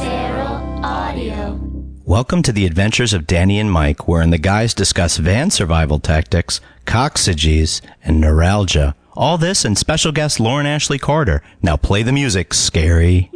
Feral Audio. Welcome to the adventures of Danny and Mike, wherein the guys discuss van survival tactics, Coccyxes, and Neuralgia. All this and special guest Lauren Ashley Carter. Now play the music, Scary.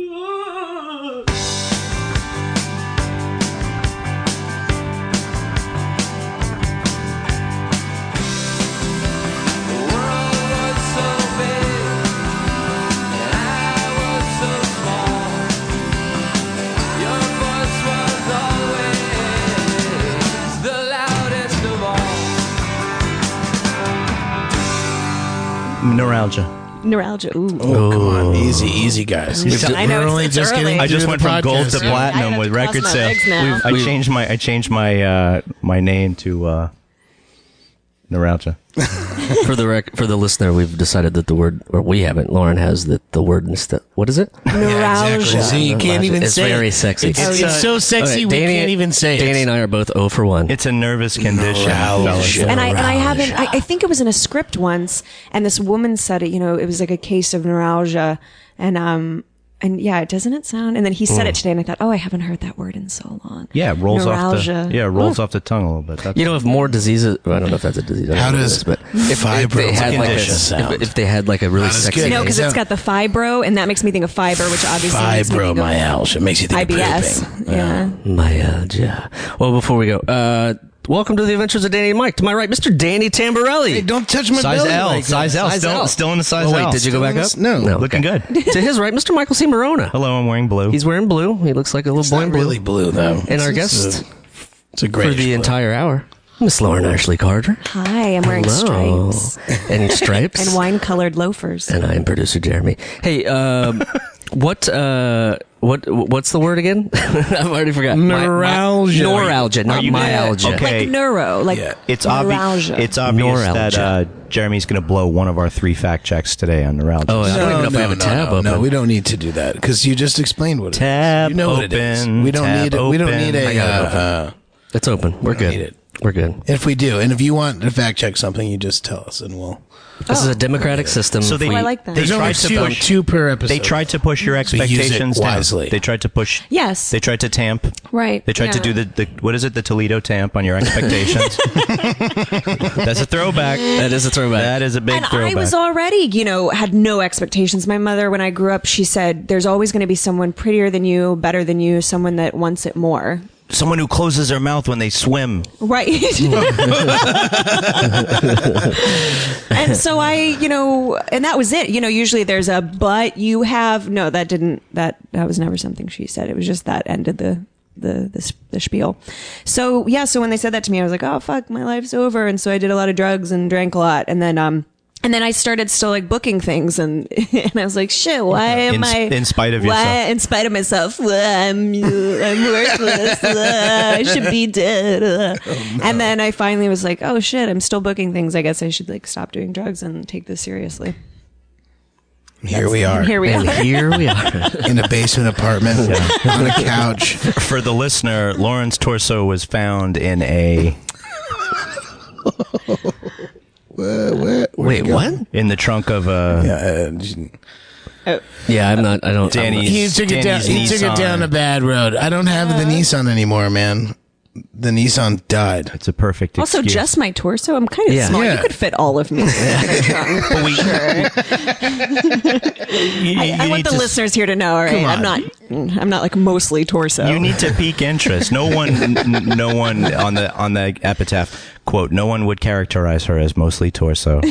Neuralgia. Ooh. Oh, come on. Easy, guys. I know, We're only it's just early. getting I just through went the from gold podcast. to platinum with record sales. I changed my name to Neuralgia. For the listener, we've decided that the word, or we haven't. Lauren has that the word instead. What is it? Neuralgia. Exactly. See, you can't even It's say very it. sexy. It's so sexy we can't even say it. Danny and I are both 0 for 1. It's a nervous condition, fellas. And I haven't. I think it was in a script once, and this woman said it. You know, it was like a case of neuralgia, and yeah, doesn't it sound? And then he said it today, and I thought, oh, I haven't heard that word in so long. Yeah, it rolls Neuralgia. off the tongue a little bit. That's If more diseases, well, I don't know if that's a disease. How does fibro sound? If they had like a really sexy, No, because it's got the fibro, and that makes me think of fiber, which obviously makes me think of Fibromyalgia makes you think IBS. of pooping. Yeah. myalgia. Well, before we go, welcome to the adventures of Danny and Mike. To my right, Mr. Danny Tamborelli. Hey, don't touch my size belly L. like Size that. L. Still in the size Oh, wait, L. did you go back up? No. Looking good. To his right, Mr. Michael C. Morona. Hello, I'm wearing blue. He's wearing blue. He looks like a little It's boy not in blue. really blue, though. And our guest It's a great for the entire hour, Miss Lauren Ashley Carter. Hi, I'm wearing Hello. stripes And stripes. and wine-colored loafers. And I am producer Jeremy. Hey, what's the word again? I've already forgotten. Neuralgia. Neuralgia, not myalgia. Okay. Like neuro, like It's neuralgia. It's obvious Neuralgia. that Jeremy's going to blow one of our 3 fact checks today on neuralgia. Oh, I don't even know if I have a tab open. No, we don't need to do that because you just explained what Tab it is. You know what it is. open, We don't tab need it. We don't open. need I got it a. It's open. We're don't need good. it. We're good. If we do, and if you want to fact check something, you just tell us, and we'll. This is a democratic system. So they, I like that. they There's tried only to push. two per episode. They tried to push your So use it expectations down. wisely. They tried to push. Yes. They tried to tamp. Right. They tried to do the what is it? The Toledo tamp on your expectations. That's a throwback. That is a throwback. That is a big And throwback. I was already, had no expectations. My mother, when I grew up, she said, there's always going to be someone prettier than you, better than you, someone that wants it more. Someone who closes their mouth when they swim. Right. And so and that was it. Usually there's a, but you have, no, that was never something she said. It was just that ended the spiel. So yeah, so when they said that to me, I was like, oh fuck, my life's over. And so I did a lot of drugs and drank a lot. And then I started still like booking things and I was like, shit, why am I in spite of yourself? In spite of myself, I'm worthless. I should be dead. And then I finally was like, oh shit, I'm still booking things. I guess I should like stop doing drugs and take this seriously. Here we are. Here we are. In a basement apartment on a couch. For the listener, Lauren's torso was found in a Wait, what? in the trunk of a Yeah, I'm not. I don't. Danny's. He took it down. He took it Nissan. down a bad road. I don't have the Nissan anymore, man. The Nissan died. It's a perfect Also, excuse. just my torso. I'm kind of Yeah. small. Yeah. You could fit all of me. But we, I want the listeners here to know. All right, I'm not like mostly torso. You need to pique interest. No one on the epitaph quote. No one would characterize her as mostly torso.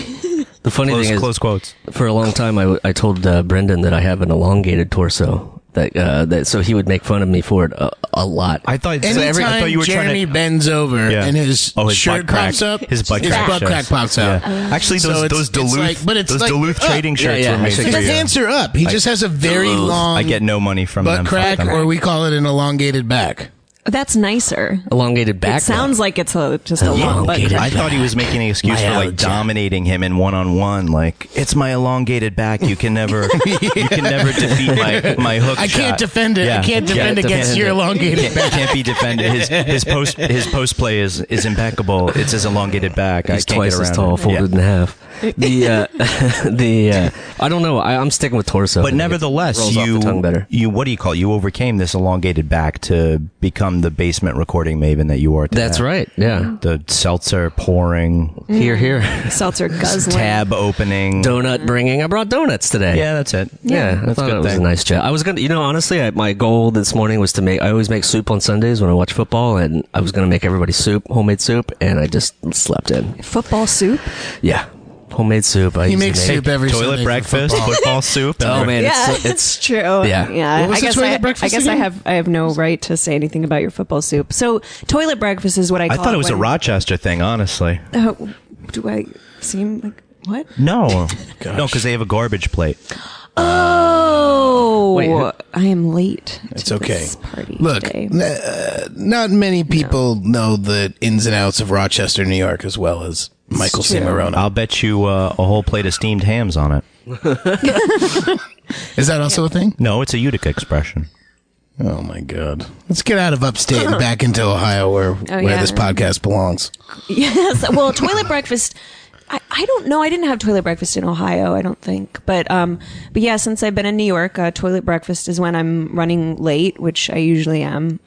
The funny thing is, Close quotes. for a long time, I told Brendan that I have an elongated torso. That so he would make fun of me for it a lot. I thought Anytime you were Jeremy trying to. bends over Yeah. and his shirt butt crack. pops up, His butt crack shows. pops out. Actually, So those it's Duluth, like- but it's those like Duluth up. trading shirts Yeah, were made actually, for His you. hands are up. He just has a very long I get no money from butt them. crack, Fuck them. or we call it an elongated back. That's nicer. Elongated back. It sounds like it's just a long. But Elongated I thought he was making an excuse for like Myalgia. dominating him in one-on-one. Like, it's my elongated back. You can never defeat my hook I shot. can't defend it. I can't defend against your elongated back. Can't be defended. His post play is impeccable. It's his elongated back. He's I can't twice get around as tall, it. folded in half. I don't know. I'm sticking with torso. But nevertheless, Rolls off the tongue better. you what do you call it? You overcame this elongated back to become the basement recording maven that you are today. That's right. Yeah. The seltzer pouring, Here. seltzer guzzling. tab opening. Donut bringing. I brought donuts today. Yeah, that's it. Yeah, I that's thought a good it was thing. a nice chat. I was gonna, honestly, my goal this morning was to make. I always make soup on Sundays when I watch football, and I was gonna make everybody homemade soup, and I just slept in. Football soup. Yeah, homemade soup. He makes soup every Toilet Sunday for breakfast, football. football soup. Oh man, Yeah, it's it's true. Yeah. yeah. What was I the guess toilet I breakfast guess again? I have no right to say anything about your football soup. So toilet breakfast is what I I call thought it was a when- Rochester thing, honestly. Do I seem like what? No, because they have a garbage plate. Oh, Wait, who- I am late. It's to okay. This party Look, today. not many people know the ins and outs of Rochester, New York, as well as Michael true. Cimarrone. I'll bet you a whole plate of steamed hams on it. Is that also a thing? No, it's a Utica expression. Oh my God! Let's get out of upstate and back into Ohio, where yeah. this podcast belongs. Yes. Well, toilet breakfast. I don't know. I didn't have toilet breakfast in Ohio. I don't think. But yeah, since I've been in New York, toilet breakfast is when I'm running late, which I usually am,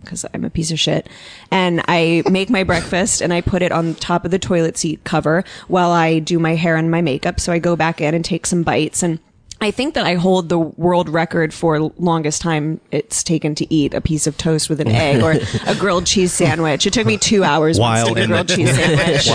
because I'm a piece of shit. And I make my breakfast and I put it on top of the toilet seat cover while I do my hair and my makeup. So I go back in and take some bites. And I think that I hold the world record for longest time it's taken to eat a piece of toast with an egg or a grilled cheese sandwich. It took me 2 hours While once to in do a grilled the- cheese sandwich.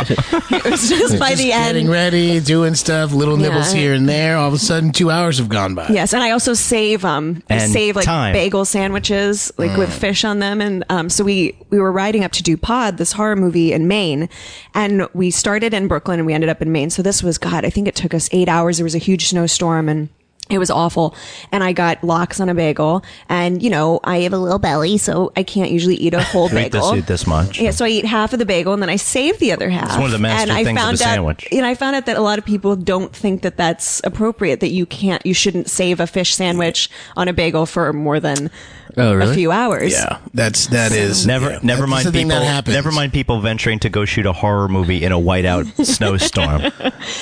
It was just by the Getting end. ready, doing stuff, little nibbles Yeah. here and there. All of a sudden, 2 hours have gone by. Yes, and I also save I And save like time. bagel sandwiches like with fish on them, and so we were riding up to do Pod, this horror movie in Maine, and we started in Brooklyn and we ended up in Maine. So this was I think it took us 8 hours. There was a huge snowstorm and it was awful. And I got lox on a bagel. And, I have a little belly, so I can't usually eat a whole You eat bagel. this much. Yeah, so I eat half of the bagel and then I save the other half. It's one of the master and I things of found a sandwich. Out, I found out that a lot of people don't think that that's appropriate, that you shouldn't save a fish sandwich on a bagel for more than a few hours. Yeah, that is Never yeah, mind that's the thing people. that happens. Never mind people venturing to go shoot a horror movie in a whiteout snowstorm.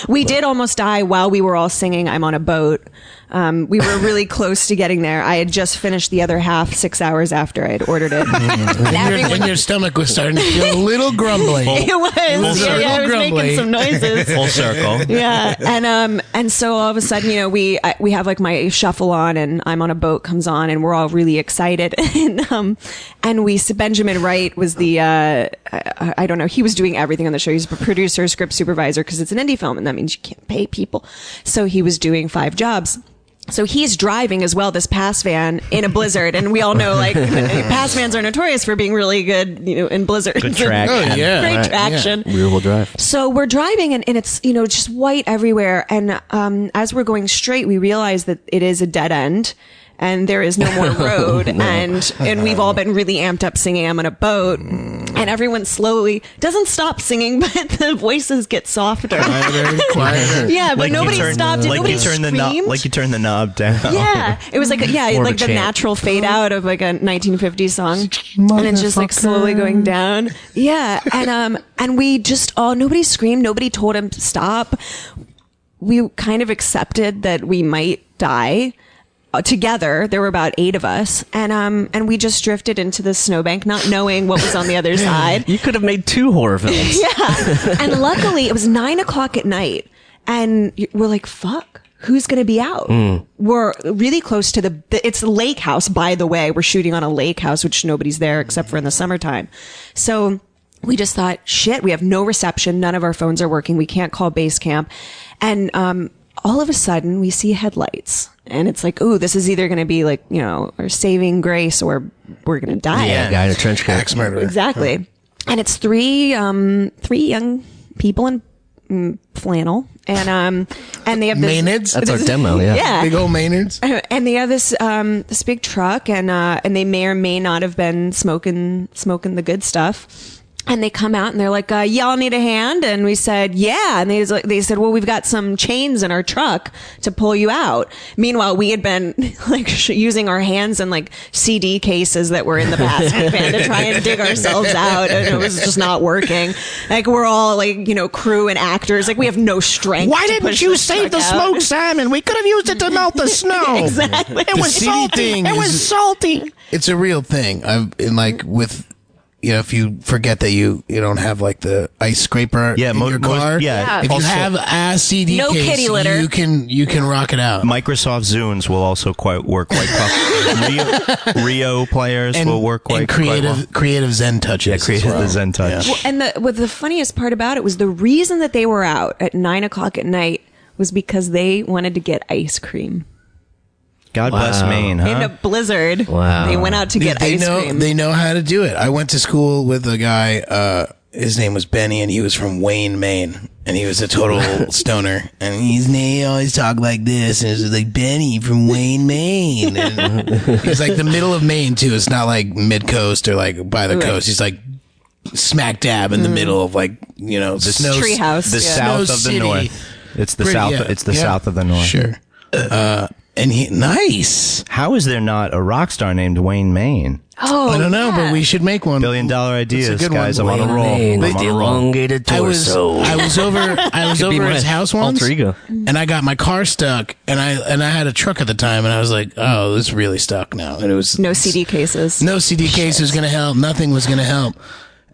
We did almost die while we were all singing I'm on a boat. We were really close to getting there. I had just finished the other half 6 hours after I had ordered it. And your stomach was starting to feel a little grumbling. It was. I was making grumbly. some noises. Full circle. Yeah, and so all of a sudden, we have like my shuffle on, and I'm on a boat comes on, and we're all really excited, and Benjamin Wright was the I don't know, he was doing everything on the show. He's a producer, script supervisor, because it's an indie film, and that means you can't pay people. So he was doing 5 jobs. So he's driving as well, this pass van in a blizzard. And we all know, like, pass vans are notorious for being really good, in blizzards. Good track. Oh, yeah. Great Right, traction. Rear wheel drive. So we're driving and it's, just white everywhere. And as we're going straight, we realize that it is a dead end. And there is no more road, and we've all been really amped up singing "I'm on a boat," and everyone slowly doesn't stop singing, but the voices get softer. Quieter. Yeah, but Like nobody you turn, stopped. And like nobody you turn the knob, screamed. like you turn the knob down. Yeah, it was like More of like a the chant. natural fade out of like a 1950s song, and it's just like slowly going down. Yeah, and we just nobody screamed, nobody told him to stop. We kind of accepted that we might die. Together, there were about 8 of us, and we just drifted into the snowbank, not knowing what was on the other side. You could have made 2 horror films. Yeah, and luckily it was 9:00 at night, and we're like, "Fuck, who's going to be out?" We're really close to it's the lake house, by the way. We're shooting on a lake house, which nobody's there except for in the summertime. So we just thought, shit, we have no reception. None of our phones are working. We can't call base camp, and all of a sudden we see headlights. And it's like, ooh, this is either going to be like, our saving grace or we're going to die. Yeah, guy in a trench coat. Axe murderer. Exactly. And it's three young people in flannel. and they have this, Maynards? That's our demo. Yeah. yeah, Big old Maynards. and they have this big truck, and they may or may not have been smoking the good stuff. And they come out and they're like, y'all need a hand? And we said, yeah. And they said, well, we've got some chains in our truck to pull you out. Meanwhile, we had been like using our hands and like CD cases that were in the basket van to try and dig ourselves out. And it was just not working. Like we're all like, crew and actors. Like we have no strength. Why didn't you save the smoked salmon? We could have used it to melt the snow. Exactly. It was CD salty. thing It was is- salty. It's a real thing. If you forget that you don't have like the ice scraper in your car. yeah. If Also- you have a CD No case, kitty litter. you can rock it out. Microsoft Zunes will also work quite well. Rio players will work quite well. creative Zen touches. Yeah, as creative well. the Zen touch. Yeah. And the funniest part about it was the reason that they were out at 9:00 at night was because they wanted to get ice cream. God bless Wow. Maine, huh? In a blizzard. Wow. They went out to get they ice know cream. they know how to do it. I went to school with a guy. His name was Benny, and he was from Wayne, Maine, and he was a total stoner. And he always talked like this, and it was like Benny from Wayne, Maine. And he's like the middle of Maine too. It's not like mid coast or like by the coast. He's like smack dab in the middle of like the snow Treehouse. the Yeah. south Snow of the City. north. It's the Pretty- south. yeah, It's the yeah. south of the north. Sure. And he nice. How is there not a rock star named Wayne Maine? Oh, I don't know, but we should make one. $1 billion ideas, It's a good guys. one. I'm on a roll. Maine, I'm the on a roll. elongated I was torso. over be at his my house alter once, ego. and I got my car stuck, and I had a truck at the time, and I was like, oh, this is really stuck now, and it was no CD cases. no CD case was gonna help, nothing was gonna help,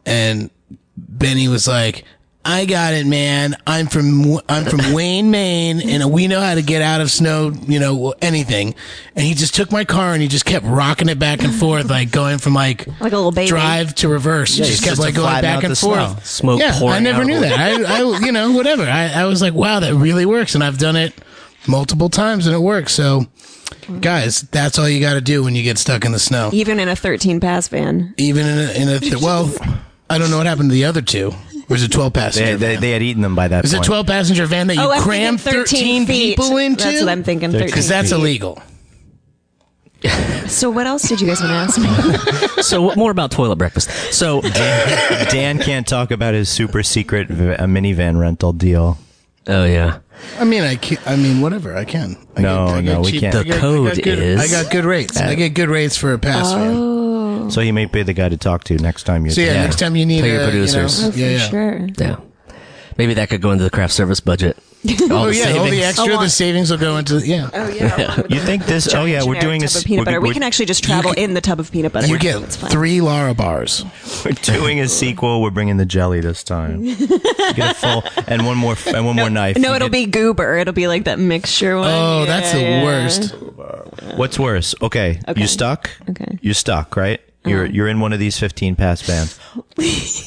and Benny was like, I got it, man. I'm from Wayne, Maine, and we know how to get out of snow, anything. And he just took my car and he just kept rocking it back and forth, like going from like a little baby. drive to reverse. Yeah, just it's kept just like to going flatten back out and the forth. snow. Smoke Yeah, pouring I never out knew of that. I whatever. I was like, wow, that really works, and I've done it multiple times and it works. So, guys, that's all you got to do when you get stuck in the snow. Even in a 13 pass van. Even well, I don't know what happened to the other two. Or is it 12 passenger? They had eaten them by that Is point. it 12 passenger van that you I'm cram thinking 13 feet. people into? That's what I'm thinking. 13 Because that's feet. illegal. So what else did you guys want to ask me? So what more about toilet breakfast? So Dan can't talk about his super secret minivan rental deal. oh yeah, I mean, whatever. I can. I No, we cheap- can't. The I got code good- is- I got good rates. I get good rates for a pass van. So he may be the guy to talk to next time you. So yeah, next time you need Pay your a, producers. Oh, for yeah. sure. yeah. Maybe that could go into the craft service budget. Oh yeah, all the savings. extra, the savings will go into Oh yeah. You think this? Oh yeah, we're doing tub of peanut butter. We can actually just travel in the tub of peanut butter. You get It's fine. 3 Lara bars. We're doing a sequel. We're bringing the jelly this time. You get a full and one more knife. No, You it'll get- be goober. It'll be like that mixture one. Oh, that's the Yeah. worst. What's worse? Okay, Okay. you stuck. Okay. You're stuck, right? You're in one of these 15 pass bands.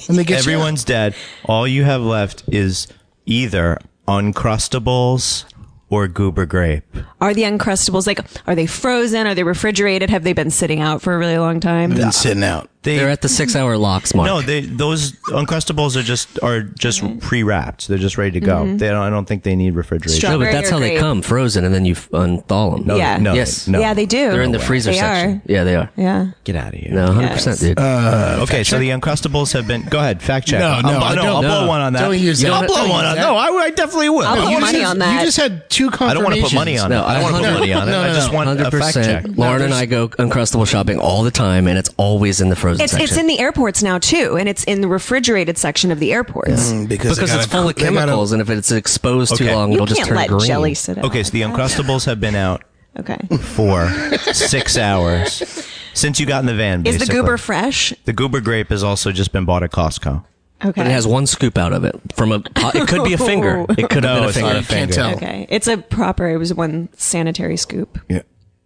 And they get Everyone's dead. All you have left is either Uncrustables or Goober Grape. Are the Uncrustables are they frozen? Are they refrigerated? Have they been sitting out for a really long time? been sitting out. They're at the 6-hour locks mark. No, those Uncrustables are just pre-wrapped. They're just ready to go. I don't think they need refrigeration. No, but Strawberry that's or how they grape? come, frozen, and then you unthaw them. No, Yeah. no, Yes. no. Yeah, they do. They're in the freezer They section. are. Yeah, they are. Yeah. Get out of here. No, 100%, dude. Okay, so the Uncrustables have been. Go ahead, fact check. No, I'll don't- blow one on that. don't use that. I'll blow Don't one use on. that. No, I definitely will. I'll put You money just- on that. You just had 2 I confirmations. don't want to put money on it. No, I don't want to put money on it. no, I just no. want a fact check. 100%. Lauren and I go Uncrustable shopping all the time, and it's always in the frozen section. It's in the airports now too, and it's in the refrigerated section of the airports. because they it's gotta- full of they gotta- chemicals, and if it's exposed too Okay. long, You it'll just can't turn let green. jelly sit out. Okay, so the Uncrustables have been out Okay. for 6 hours since you got in the van. Is the basically. goober fresh? The Goober Grape has also just been bought at Costco. Okay. But it has one scoop out of it from a. It could be a finger. It could have No, been a it's finger. not a finger. Can't tell. Okay. It's a proper. It was one sanitary scoop. Yeah.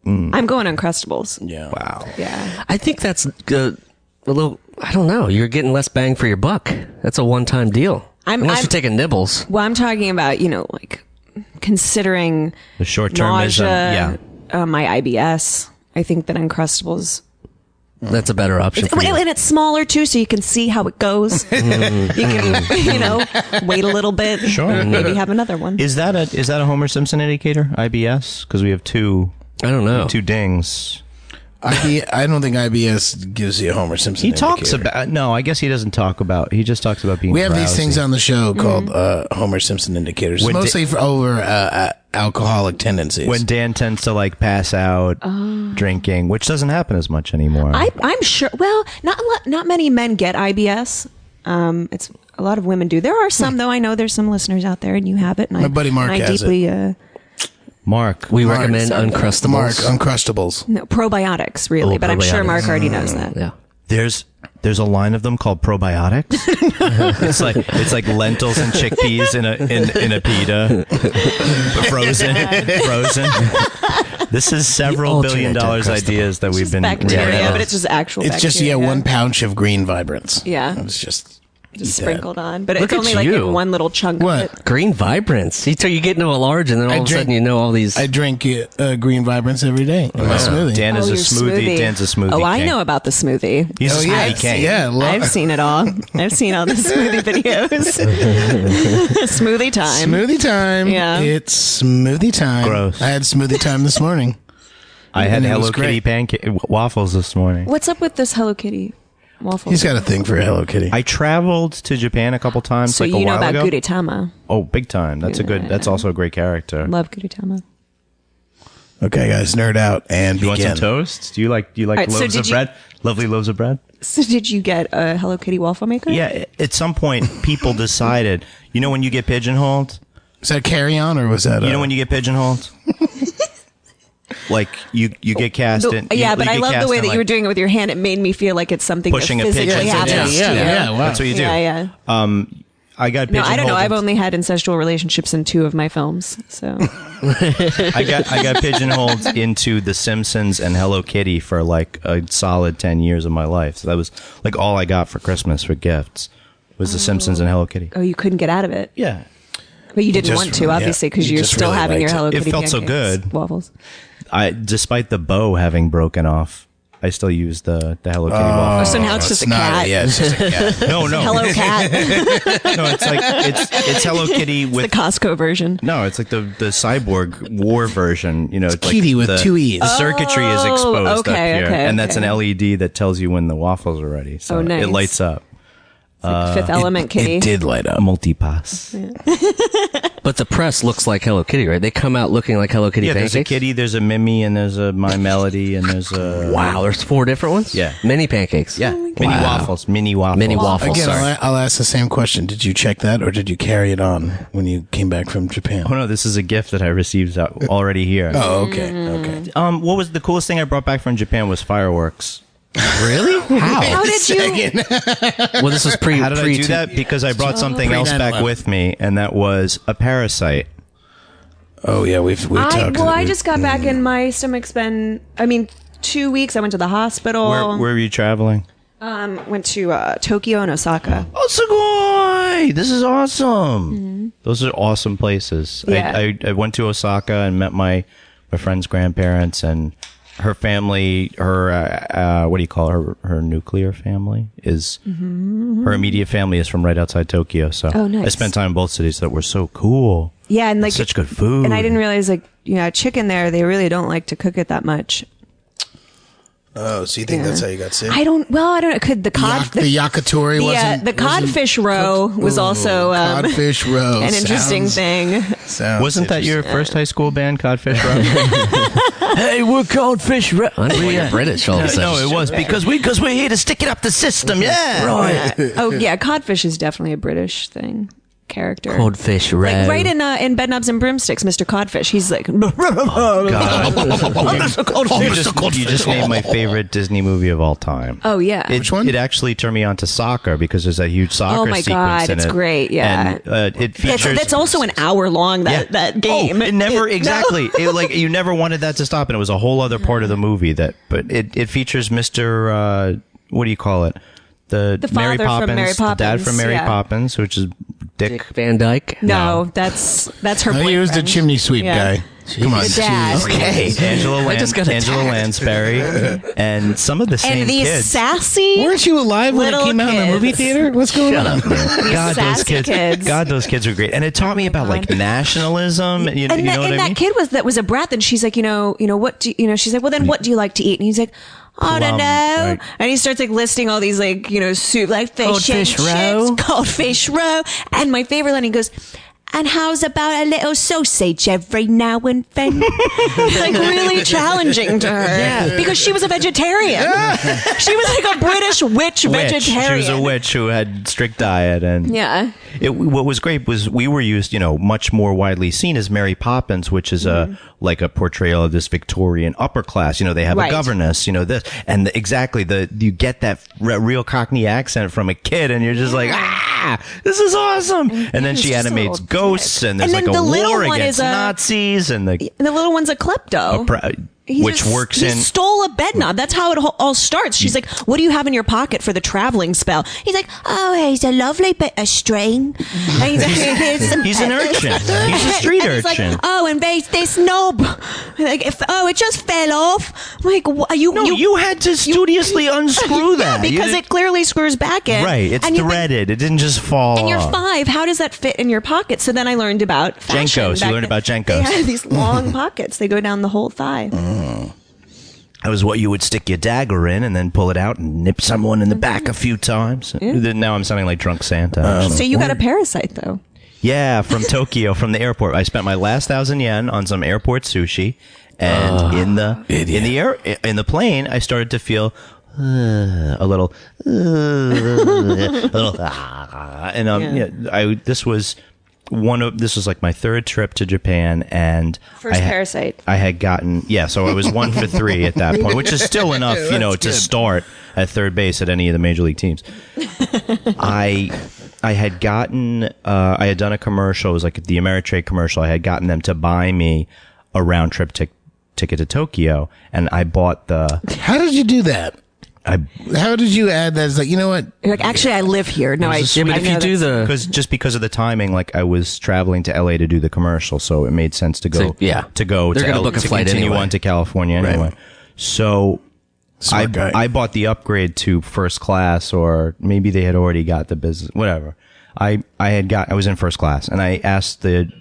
I'm going Uncrustables. Yeah. Wow. Yeah. I think that's a little. I don't know. You're getting less bang for your buck. That's a one-time deal. Unless you're taking nibbles. Well, I'm talking about considering The short termism. nausea, Yeah. my IBS. I think that Uncrustables That's a better option for you. And it's smaller too, so you can see how it goes. You can, wait a little bit. Sure. And maybe have another one. Is that a Homer Simpson indicator? IBS? Because we have two. I don't know. Two dings. I don't think IBS gives you a Homer Simpson. He talks indicator. about. No, I guess he doesn't talk about. He just talks about being. We have these drowsy. things on the show called Homer Simpson indicators, When mostly for over alcoholic tendencies. When Dan tends to like pass out drinking, which doesn't happen as much anymore. I'm sure. Well, not many men get IBS. It's a lot of women do. There are some though. I know there's some listeners out there, and you have it. And My buddy Mark I has deeply, Mark, We Mark, recommend sorry. Uncrustables. Mark Uncrustables. no, probiotics, really. Oh, but I'm sure probiotics. Mark already knows that. Yeah. there's a line of them called probiotics. it's like lentils and chickpeas in a pita, frozen. This is several The $1 billion alternate ideas that we've It's been. bacteria, Yeah. but it's just actual. It's just bacteria. 1 pound of green vibrance. Yeah. It's just just eat that. sprinkled on, but Look it's at only like you. in one little chunk. What? Of it. Green Vibrance. You get into a large, and then all of a sudden you know all these. I drink green vibrance every day in my smoothie. Dan is Oh, a your smoothie. Dan's a smoothie. Oh, I king. know about the smoothie. He's a yeah, smoothie king. yeah. I've seen it all. I've seen all the smoothie videos. Smoothie time. Smoothie time. Yeah. It's smoothie time. Gross. I had smoothie time this morning. I had And it was Hello Kitty great. pancake waffles this morning. What's up with this Hello Kitty waffle? He's got a thing for Hello Kitty. I traveled to Japan a couple times, so like a you know while about ago. Gudetama. Oh, big time! That's a good. That's also a great character. Love Gudetama. Okay, guys, nerd out and You want begin. some toast? Do you like right, so loaves did of you- bread? Lovely loaves of bread. So did you get a Hello Kitty waffle maker? Yeah. At some point, people decided. You know when you get pigeonholed. Was that carry on or was that? You know when you get pigeonholed. Like you get cast in. Yeah, but you I get love the cast way in, that like, you were doing it with your hand. It made me feel like it's something pushing that a physically pigeon. happens yeah, to you. yeah, wow. That's what you do. Yeah, yeah. I got No, pigeonholed. I don't know. I've into- only had incestual relationships in 2 of my films. So I got pigeonholed into The Simpsons and Hello Kitty for like a solid 10 years of my life. So that was like all I got for Christmas for gifts was The Simpsons and Hello Kitty. oh, you couldn't get out of it. Yeah. But you didn't just- want to, yeah, obviously, because you you're just still really having your liked it. Hello It Kitty felt so pancakes, good. waffles. Despite the bow having broken off, I still use the Hello Kitty Oh, waffle. so now it's just a not- cat. Yeah, it's just a cat. No. Hello cat. No, it's like it's Hello Kitty The with Costco version. no, it's like the cyborg war version. You know, it's Kitty with the, 2 E's. The circuitry is exposed up okay, here, okay, and that's an okay. LED that tells you when the waffles are ready. So Oh, nice. it lights up. It's like Fifth Element Kitty. It did light up. Multipass. But the press looks like Hello Kitty, right? They come out looking like Hello Kitty Yeah, pancakes. there's a kitty, there's a Mimi, and there's a My Melody, and there's a Wow, there's 4 different ones. Yeah. Mini pancakes. yeah, mini waffles, mini waffles. Mini waffles. Again, sorry. I'll ask the same question. Did you check that or did you carry it on when you came back from Japan? Oh no, this is a gift that I received already here. Oh, okay. Okay. What was the coolest thing I brought back from Japan was fireworks. Really? How did you? Well, this was pre. How did I pre do that? Because I brought something else back 9/11. with me, and that was a parasite. Oh, yeah, we've talked. I just got back and my stomach's been. 2 weeks. I went to the hospital. Where were you traveling? Went to Tokyo and Osaka. Oh, Sugoi! This is awesome. Those are awesome places. Yeah. I went to Osaka and met my friend's grandparents and her family. Her what do you call her? Her nuclear family is her immediate family is from right outside Tokyo. So Oh, nice. I spent time in both cities that were so cool. Yeah, and like Such good food. And I didn't realize chicken there. They really don't like to cook it that much. Oh, so you think that's how you got sick? I don't know. Could the cod? The yakitori wasn't. the codfish roe was also codfish roe. an interesting thing. Wasn't that your first high school band, Codfish Row? Hey, we're Codfish. You're British all of a sudden. No, it was because we're here to stick it up the system. Yeah, Right. Oh yeah, codfish is definitely a British thing. Character. Codfish row. Like right in Bedknobs and Broomsticks, Mr. Codfish. He's like, You just named my favorite Disney movie of all time. oh yeah. Which one? It actually turned me on to soccer because there's that huge soccer Oh my sequence God, in it's it. great, yeah. And it features. That's also an hour long. That game. Oh, it never No. exactly. You never wanted that to stop, and it was a whole other part of the movie but it features Mr. What do you call it? The Mary father Poppins, from Mary the dad from Poppins, Mary yeah. Poppins, which is Dick. Dick Van Dyke. No, that's her I think boyfriend. it was the chimney sweep Yeah. guy. Come on, The dad. Okay. Angela Angela Lansbury, and some of the same And these kids. sassy Weren't you alive when it little came out in the kids. movie theater? What's going on? God, those sassy kids. God, those kids are great, and it taught me about like nationalism. You know and what I that mean? kid was a brat. And she's like, what do you know? She's like, well, then what do you like to eat? And he's like, I don't Plum, know. right. And he starts like listing all these like soup, like fish Goldfish and roe. chips, goldfish roe. And my favorite line, he goes, and how's about a little sausage every now and then? Like really challenging to her because she was a vegetarian. She was like a British witch vegetarian. She was a witch who had strict diet, and Yeah. What was great was we were used, much more widely seen as Mary Poppins, which is like a portrayal of this Victorian upper class. They have Right. a governess, this, and you get that real Cockney accent from a kid, and you're just like, this is awesome. And then he's she just a animates little ghosts, dick. and there's And like then a the little war one against is a- Nazis, and The little one's a klepto. which He stole a bed knob. That's how it all starts. She's like, what do you have in your pocket for the traveling spell? He's like, oh, he's a lovely bit of string. And he's like, "Here's some He's an feathers." urchin. He's a street And he's urchin. like, oh, and this knob. Like, it just fell off. I'm like, what, you had to studiously unscrew that. Yeah, because it clearly screws back in. Right, it's And threaded. It didn't just fall And you're off. 5. How does that fit in your pocket? So then I learned about fashion. Jenkos. You back learned then. about Jenkos. They have these long pockets. They go down the whole thigh. That was what you would stick your dagger in and then pull it out and nip someone in the back a few times. Now I'm sounding like drunk Santa. actually. So you got a parasite, though. Yeah, from Tokyo, from the airport. I spent my last 1,000 yen on some airport sushi, and in the plane, I started to feel a little, and this was like my third trip to Japan, and First parasite. I had gotten so I was 1 for 3 at that point, which is still enough, to start at third base at any of the major league teams. I had gotten I had done a commercial. It was like the Ameritrade commercial. I had gotten them to buy me a round trip ticket to Tokyo, and I bought the. How did you do that? How did you add that? It's like, you know what? You're like, actually, I live here. No, I. Yeah, but I if know you do that's- Because of the timing, like I was traveling to LA to do the commercial, so it made sense to go. So, yeah. to go. They're to gonna L- book a to flight continue anyway. on to California anyway. So Smart guy. I bought the upgrade to first class, or maybe they had already got the business. Whatever. I was in first class, and I asked the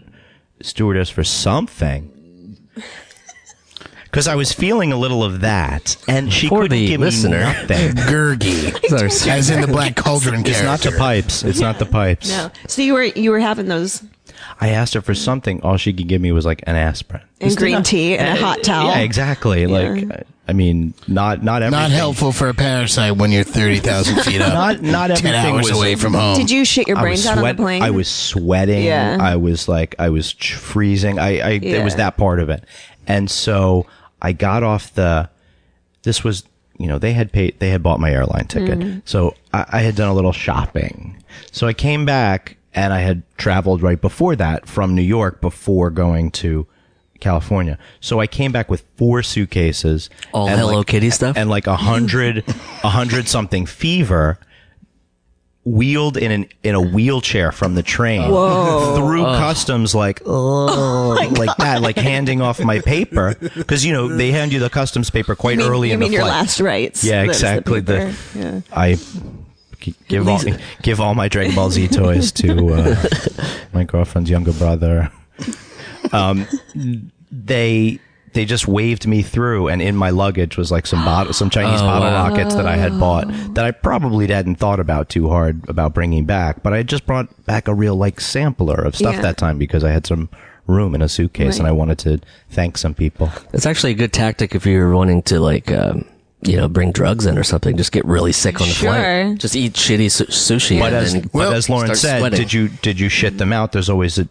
stewardess for something. Because I was feeling a little of that, and she For couldn't the give listener. me nothing. Gurgi. As in the Black Cauldron It's character. not the pipes. It's not the pipes. No. So you were having those I asked her for something. All she could give me was like an aspirin. and green tea and a hot towel. Yeah, exactly. Like, I mean, not everything. Not helpful for a parasite when you're 30,000 feet up. Not 10 everything hours was away from home. Did you shit your brains out on the plane? I was sweating. Yeah. I was freezing. It was that part of it. And so I got off this was, they had bought my airline ticket. So I had done a little shopping. So I came back, and I had traveled right before that from New York before going to California. So I came back with 4 suitcases. All and Hello Kitty stuff? And like 100 something fever, wheeled in a wheelchair from the train through customs, like that, like handing off my paper, because they hand you the customs paper quite early in the your flight. last rights. Yeah, That's the exactly. paper. Yeah. I give all my Dragon Ball Z toys to my girlfriend's younger brother. They just waved me through, and in my luggage was like some Chinese bottle rockets that I had bought that I probably hadn't thought about too hard about bringing back, but I just brought back a real like sampler of stuff that time because I had some room in a suitcase and I wanted to thank some people. It's actually a good tactic if you're wanting to bring drugs in or something. Just get really sick on the flight. Just eat shitty sushi. But and as Lauren start said, sweating. did you shit them out? There's always a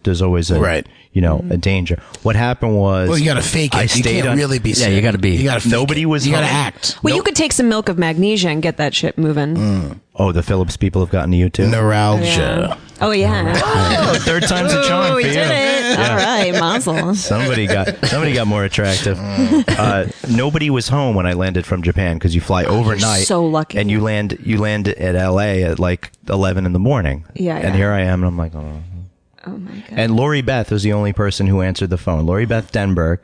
Right. a danger. What happened was, Well, you got to fake it. I You stayed can't on. really be sick. you gotta be. You got to Nobody was You got to home. act. Well, you could take some milk of magnesia and get that shit moving. Oh, the Phillips people have gotten to you too. Neuralgia. Oh yeah. Oh, third time's a charm Oh, we for you. did it. All right, mazel. Somebody got more attractive. Nobody was home when I landed from Japan because you fly overnight. so lucky. And you land at LA at like 11 in the morning. Yeah, And yeah. here I am, and I'm like, oh. Oh my God. And Lori Beth was the only person who answered the phone. Lori Beth Denberg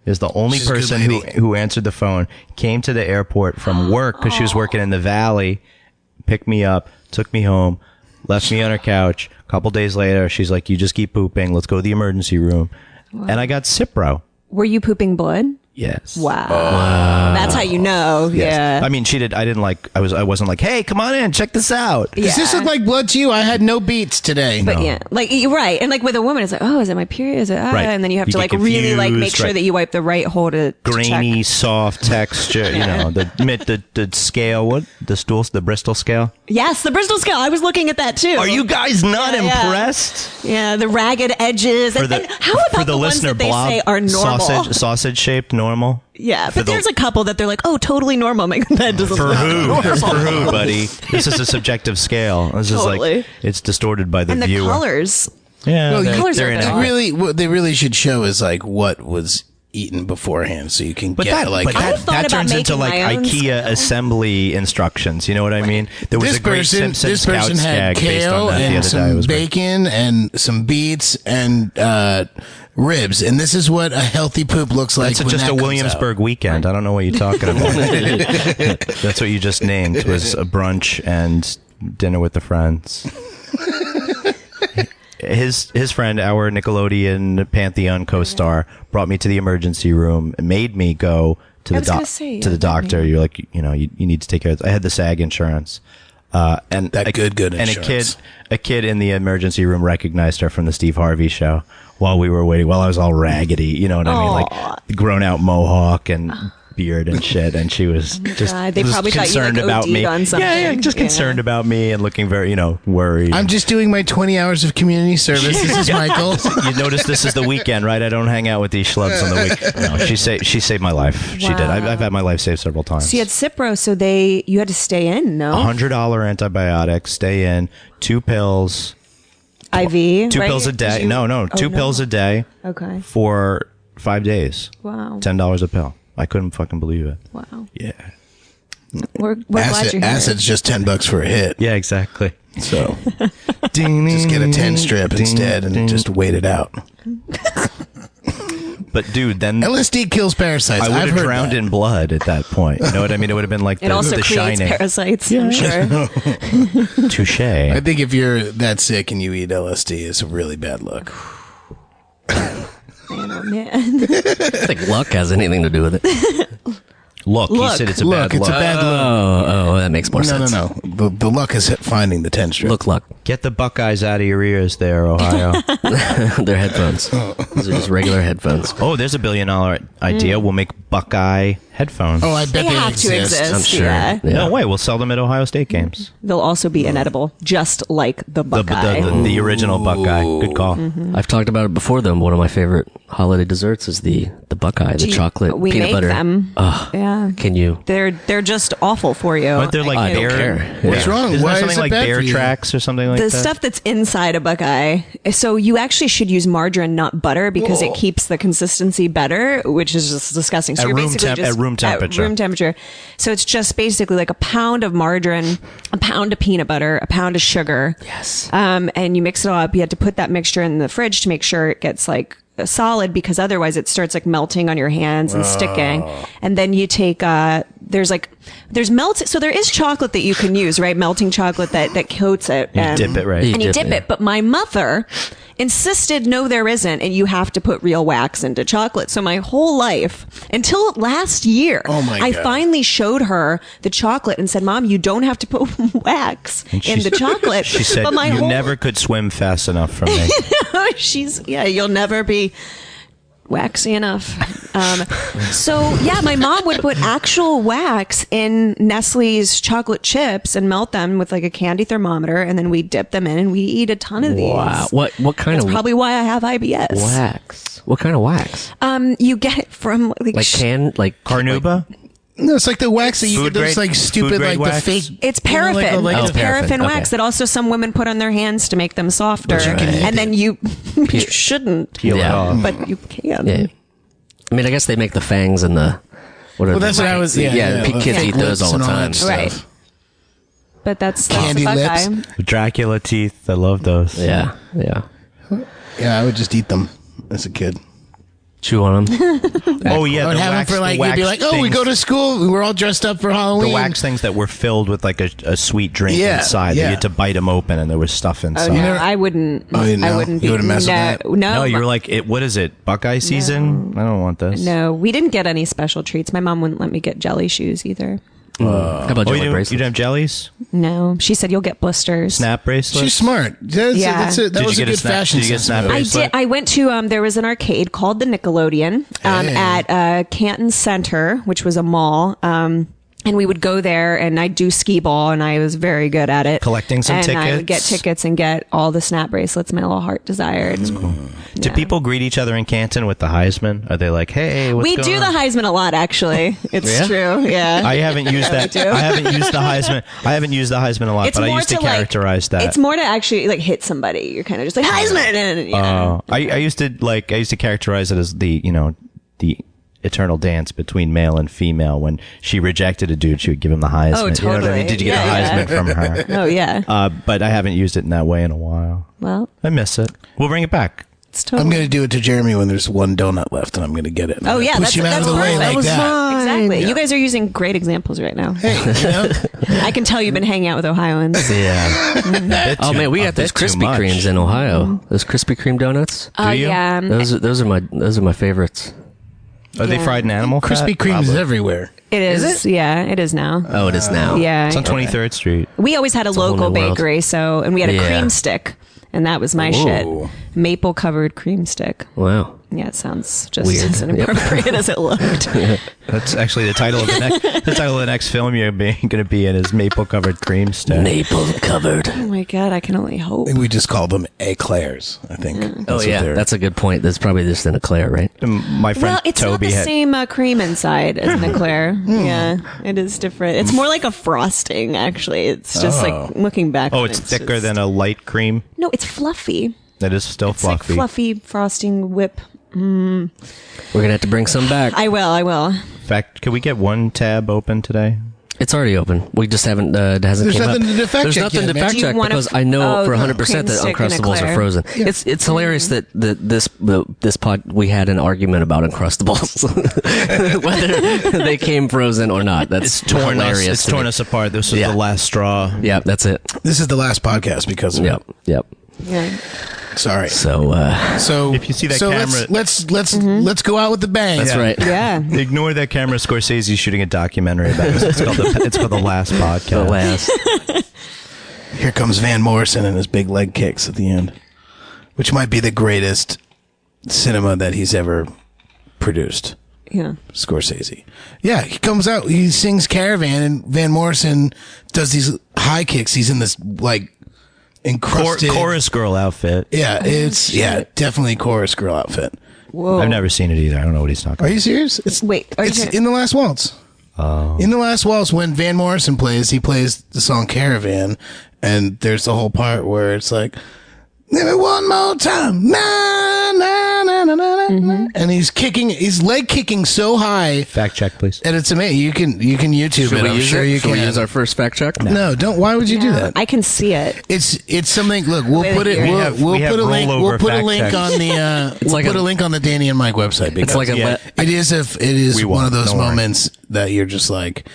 is the only She's a good person lady. who answered the phone, came to the airport from work because she was working in the Valley, picked me up, took me home, left me on her couch. A couple days later, she's like, you just keep pooping. Let's go to the emergency room. Wow. And I got Cipro. Were you pooping blood? Yes. Wow. That's how you know. Yes. Yeah. I mean, she did. I didn't like. I wasn't like, hey, come on in, check this out. Does this look like blood to you? I had no beats today. But yeah, like you're right, and like with a woman, it's like, oh, is it my period? Is it? Right. And then you have You to get like really like make confused, sure right. that you wipe the right hole to Grainy, check. soft texture. You know, the scale. What the Bristol scale? Yes, the Bristol scale. I was looking at that too. Are you guys not Yeah, yeah. impressed? Yeah, the ragged edges. And how about for the ones listener, that they blob say are normal? sausage shaped normal. Yeah, For but there's a couple that they're like, oh, totally normal. I'm like, that doesn't For look who? normal. For who, buddy? This is a subjective scale. This is Totally. like it's distorted by the And the viewer. colors. Yeah, Well, they're, colors they're are in better. it. Really, what they really should show is like what was eaten beforehand, so you can But get like. I thought that about turns into making like my own IKEA scale. assembly instructions. You know what I mean? There was this a great person, Simpsons this person Scout had gag based on kale that the and other day. It some was great. bacon and some beets and ribs, and this is what a healthy poop looks like. That's when just that a comes Williamsburg weekend. I don't know what you're talking about. That's what you just named was a brunch and dinner with the friends. His friend, our Nickelodeon Pantheon co-star, brought me to the emergency room and made me go to I the was gonna say, to the yeah, doctor. You're like, you need to take care of this. I had the SAG insurance. And That good and insurance. a kid in the emergency room recognized her from the Steve Harvey show while we were waiting. While I was all raggedy, you know what I mean, like grown out mohawk and beard and shit. And she was just God, they was probably thought you, concerned like, about OD'd me. on something. Yeah, just Yeah. concerned about me and looking very, worried. I'm just doing my 20 hours of community service. This is Michael. You notice this is the weekend, right? I don't hang out with these schlubs on the week. No, she saved my life. She did. I've had my life saved several times. So you had Cipro, so you had to stay in, no? $100 antibiotic, stay in, 2 pills, IV, 2 right? pills a day. No, 2 pills a day Okay. for 5 days. Wow. $10 a pill. I couldn't fucking believe it. Wow. Yeah. We're glad you're here. Acid's just $10 for a hit. Yeah, exactly. So just get a 10 strip instead and just wait it out. But dude, then LSD kills parasites. I would I've have heard drowned that. in blood at that point. You know what I mean? It would have been like It also the creates Shining. parasites, I'm sure. Touche. I think if you're that sick and you eat LSD, it's a really bad look. Man, oh man. I think luck has anything to do with it. Look, he Look. said it's a Look, bad it's look. a bad look. Oh, that makes more sense. No. The luck is finding the 10 strip. Look, luck. Get the Buckeyes out of your ears there, Ohio. They're headphones. These are just regular headphones. Oh, there's $1 billion idea. We'll make Buckeye headphones. Oh, I bet They they have to exist. I'm sure. Yeah. No way. We'll sell them at Ohio State games. They'll also be inedible, just like the Buckeye. The original Buckeye. Good call. I've talked about it before, though. One of my favorite holiday desserts is the Buckeye, the chocolate we peanut make butter. them. Ugh, Yeah. can you? They're just awful for you. But they're like I don't bear. care. What's wrong? Isn't Why there is something it like bad bear for you? tracks or something like the that? stuff that's inside a Buckeye. So you actually should use margarine, not butter, because it keeps the consistency better, which is just disgusting. So At you're room basically temp- just at room temperature. At room temperature. So it's just basically like a pound of margarine, a pound of peanut butter, a pound of sugar. Yes. And you mix it all up. You have to put that mixture in the fridge to make sure it gets like solid, because otherwise it starts like melting on your hands and sticking. And then you take there's melted, so there is chocolate that you can use, right? Melting chocolate that coats it. You dip it, right? And you dip dip it. it. But my mother insisted, no, there isn't, and you have to put real wax into chocolate. So my whole life, until last year, Oh my I God. finally showed her the chocolate and said, Mom, you don't have to put wax in the chocolate. She said, but my you whole, never could swim fast enough for me. you'll never be waxy enough. So yeah, my mom would put actual wax in Nestle's chocolate chips and melt them with like a candy thermometer, and then we dip them in and we eat a ton of these. Wow. What kind That's of probably why I have IBS. wax? What kind of wax? You get it from Like Carnauba? No, it's like the wax that you Food get. Those grade- like stupid, food grade like wax? the fake. It's you know, paraffin. like- It's Oh, paraffin. paraffin wax Okay. that also some women put on their hands to make them softer. Right. And then you shouldn't, Peel it Yeah. off. but you can. Yeah. I mean, I guess they make the fangs and the. Well, that's what I was. Yeah, kids fake eat those lips all the and time. that stuff. Right. But that's Candy the Buckeye. lips. Dracula teeth. I love those. Yeah. Yeah, I would just eat them as a kid. Chew on them. Oh yeah, I would the have them wax, for like, the you'd be wax like, oh, we things- go to school. We were all dressed up for Halloween. the wax things that were filled with like a sweet drink Yeah, inside. yeah. You had to bite them open, and there was stuff Oh, inside. no, I wouldn't. Oh, you didn't I know? wouldn't You be. wouldn't mess with no, that? no, No, you were like, what is it? Buckeye season? I don't want this. No, we didn't get any special treats. My mom wouldn't let me get jelly shoes either. How about Oh, jelly you bracelets? didn't have jellies? No, she said you'll get blisters. Snap bracelets? She's smart. That Yeah. was Did a you get a good snap- fashion did you get sense snap move. I bracelet? did. I went to there was an arcade called the Nickelodeon Hey. at Canton Center, which was a mall. And we would go there, and I'd do skee ball, and I was very good at it. Collecting some and I would get tickets? tickets and get all the snap bracelets my little heart desired. Do people greet each other in Canton with the Heisman? Are they like, hey, what's We going do on? the Heisman a lot, actually. It's Yeah? true. Yeah. I haven't used that. do. I haven't used the Heisman. I haven't used the Heisman a lot, It's but I more used to to, like- characterize that. It's more to actually like hit somebody. You're kind of just like Heisman, and I used to characterize it as the eternal dance between male and female. When she rejected a dude, she would give him the Heisman. Oh, You know what I mean? totally. Did you get Yeah, a yeah. Heisman from her? Oh yeah. But I haven't used it in that way in a while. Well, I miss it. We'll bring it back. it's totally. I'm going to do it to Jeremy when there's one donut left, and I'm going to get it. Oh yeah, Push him out of the way perfect. like that. Exactly. You guys are using great examples right now. Hey, you know? I can tell you've been hanging out with Ohioans. Yeah. Oh man, we got those Krispy Kremes in Ohio. Those Krispy Kreme donuts. Oh you? yeah. Those are my favorites. Are they Yeah. fried in animal fat? Krispy Kreme's Probably. everywhere. It is. Yeah, it is now. Oh, it is now. Yeah. It's on 23rd Street. We always had a whole local new world. bakery, and we had a Yeah. cream stick, and that was my shit. Maple covered cream stick. Wow. Yeah, it sounds just Weird. as inappropriate as it looked. That's actually the title of the next film you're going to be in is Maple Covered Cream Stick. Maple covered. Oh my god, I can only hope. We just call them eclairs, I think. Oh what yeah, they're- that's a good point. That's probably just an eclair, right? My friend Well, it's Toby not the had. same cream inside as an eclair. Yeah, it is different. It's more like a frosting, actually. It's just like looking back. Oh, on it's it, thicker just- than a light cream. No, it's fluffy. That is still It's fluffy. like fluffy frosting whip. We're gonna have to bring some back. I will. In fact, could we get one tab open today? It's already open. We just haven't. It hasn't. There's came nothing up. to fact There's check nothing yet, to man. fact Do you check wanna because I know for the 100% cream that stick and Uncrustables are eclair? frozen. It's hilarious that this pod we had an argument about Uncrustables, whether they came frozen or not. That's hilarious. It's to torn me. us apart. This was Yeah. the last straw. Yeah, that's it. This is the last podcast because of Yep, yep. Yeah. it. Sorry. So So If you see that so camera- let's go out with the bang. that's right. Yeah. Ignore that camera. Scorsese's shooting a documentary about it. It's called the Last Podcast. The last. Here comes Van Morrison and his big leg kicks at the end, which might be the greatest cinema that he's ever produced. Yeah. Scorsese. Yeah, he comes out, he sings Caravan, and Van Morrison does these high kicks. He's in this like encrusted Chorus girl outfit. Yeah, it's definitely chorus girl outfit. Whoa. I've never seen it either. I don't know what he's talking Are about. you serious? It's Wait, are you it's talking- in the Last Waltz. Oh. In the Last Waltz, when Van Morrison plays, he plays the song Caravan, and there's the whole part where it's like, "Give me one more time, na na na na na," and he's leg kicking so high, Fact check, please. and it's amazing. You can YouTube Should it. we I'm use sure it? you Should can. we use our first fact check? No, don't. Why would you do that? I can see it. It's something. Look, we'll With put it. your- We We'll, have- we'll we have put a link. rollover We'll put a fact link checks. on the. We'll like put a- a link on the Danny and Mike website. Because It's like a. Yeah. Le- it is We one won't, of those don't worry. moments that you're just like,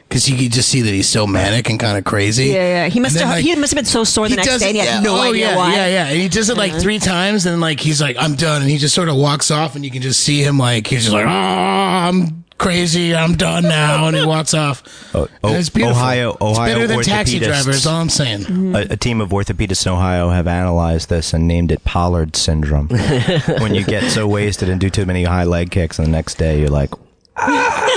because you can just see that he's so manic and kind of crazy. Yeah. He must And then, have. like, he must have been so sore the next does day, and he had it- no idea yeah, why. Yeah. And he does it like 3 times, and like he's like, "I'm done," and he just sort of walks off, and you can just see him like he's just like, "Oh, I'm crazy, I'm done now," and he walks off. Oh, And it's beautiful. Ohio It's better than Taxi orthopedists. Driver. Is all I'm saying. A team of orthopedists in Ohio have analyzed this and named it Pollard syndrome. When you get so wasted and do too many high leg kicks, and the next day you're like,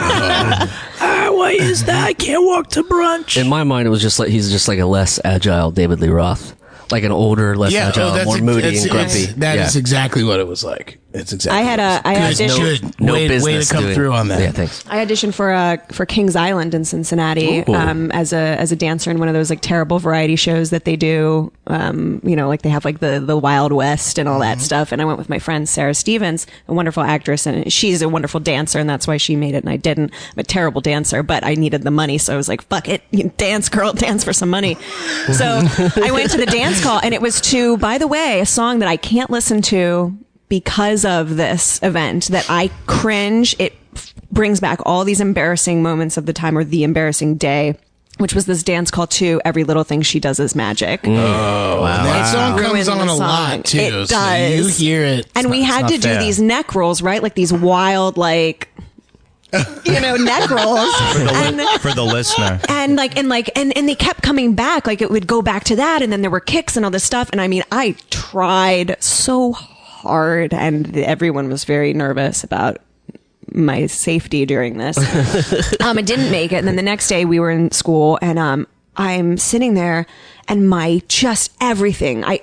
why is that? I can't walk to brunch. in my mind, it was just like he's just like a less agile David Lee Roth, like an older, less agile, more moody and grumpy. That is exactly what it was like. It's exactly. I auditioned. Good. No way business to come doing- through on that. Yeah, thanks. I auditioned for Kings Island in Cincinnati as a dancer in one of those like terrible variety shows that they do. Like they have like the Wild West and all that stuff. And I went with my friend Sarah Stevens, a wonderful actress, and she's a wonderful dancer, and that's why she made it and I didn't. I'm a terrible dancer, but I needed the money, so I was like, "Fuck it, dance, girl, dance for some money." So I went to the dance call, and it was to, by the way, a song that I can't listen to because of this event that I cringe. It brings back all these embarrassing moments of the time, or the embarrassing day, which was this dance call to Every Little Thing She Does Is Magic. Oh, wow. That song comes Ruined on the a song. lot too. It So does. you hear it. And we had not to do fair. these neck rolls, right? Like these wild, like, neck rolls. For the listener. And they kept coming back. Like it would go back to that, and then there were kicks and all this stuff. And I mean, I tried so hard, and everyone was very nervous about my safety during this. I didn't make it, and then the next day we were in school, and I'm sitting there, and my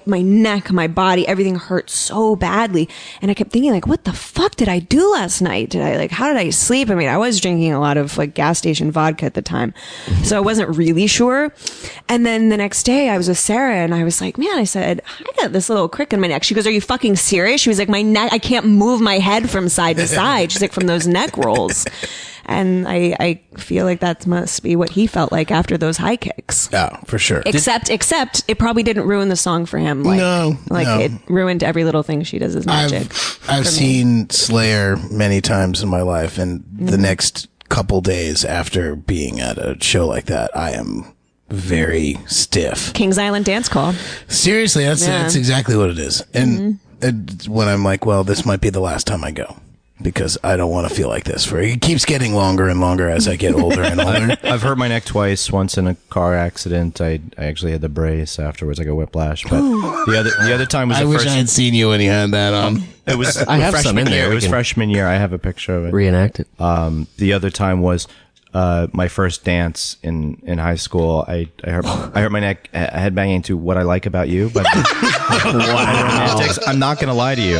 neck, my body, everything hurt so badly. And I kept thinking, like, what the fuck did I do last night? How did I sleep? I mean, I was drinking a lot of like gas station vodka at the time, so I wasn't really sure. And then the next day I was with Sarah, and I was like, man, I said, I got this little crick in my neck. She goes, are you fucking serious? She was like, my neck, I can't move my head from side to side. She's like, from those neck rolls. And I feel like that must be what he felt like after those high kicks. Yeah, for sure. Except it probably didn't ruin the song for him. Like, No. It ruined Every Little Thing She Does Is Magic. I've seen Slayer many times in my life, and the next couple days after being at a show like that, I am very stiff. Kings Island dance call. Seriously, that's exactly what it is. And when I'm like, well, this might be the last time I go, because I don't want to feel like this. It keeps getting longer and longer as I get older and older. I've hurt my neck twice. Once in a car accident. I actually had the brace afterwards. I got whiplash. But the other time was I the wish first. I had seen you when you had that on. It was. I have some in there. Year. It We was can freshman year. I have a picture of it. reenact it. The other time was my first dance in high school. I hurt my neck headbanging to What I Like About You. But Romantics. I'm not gonna lie to you.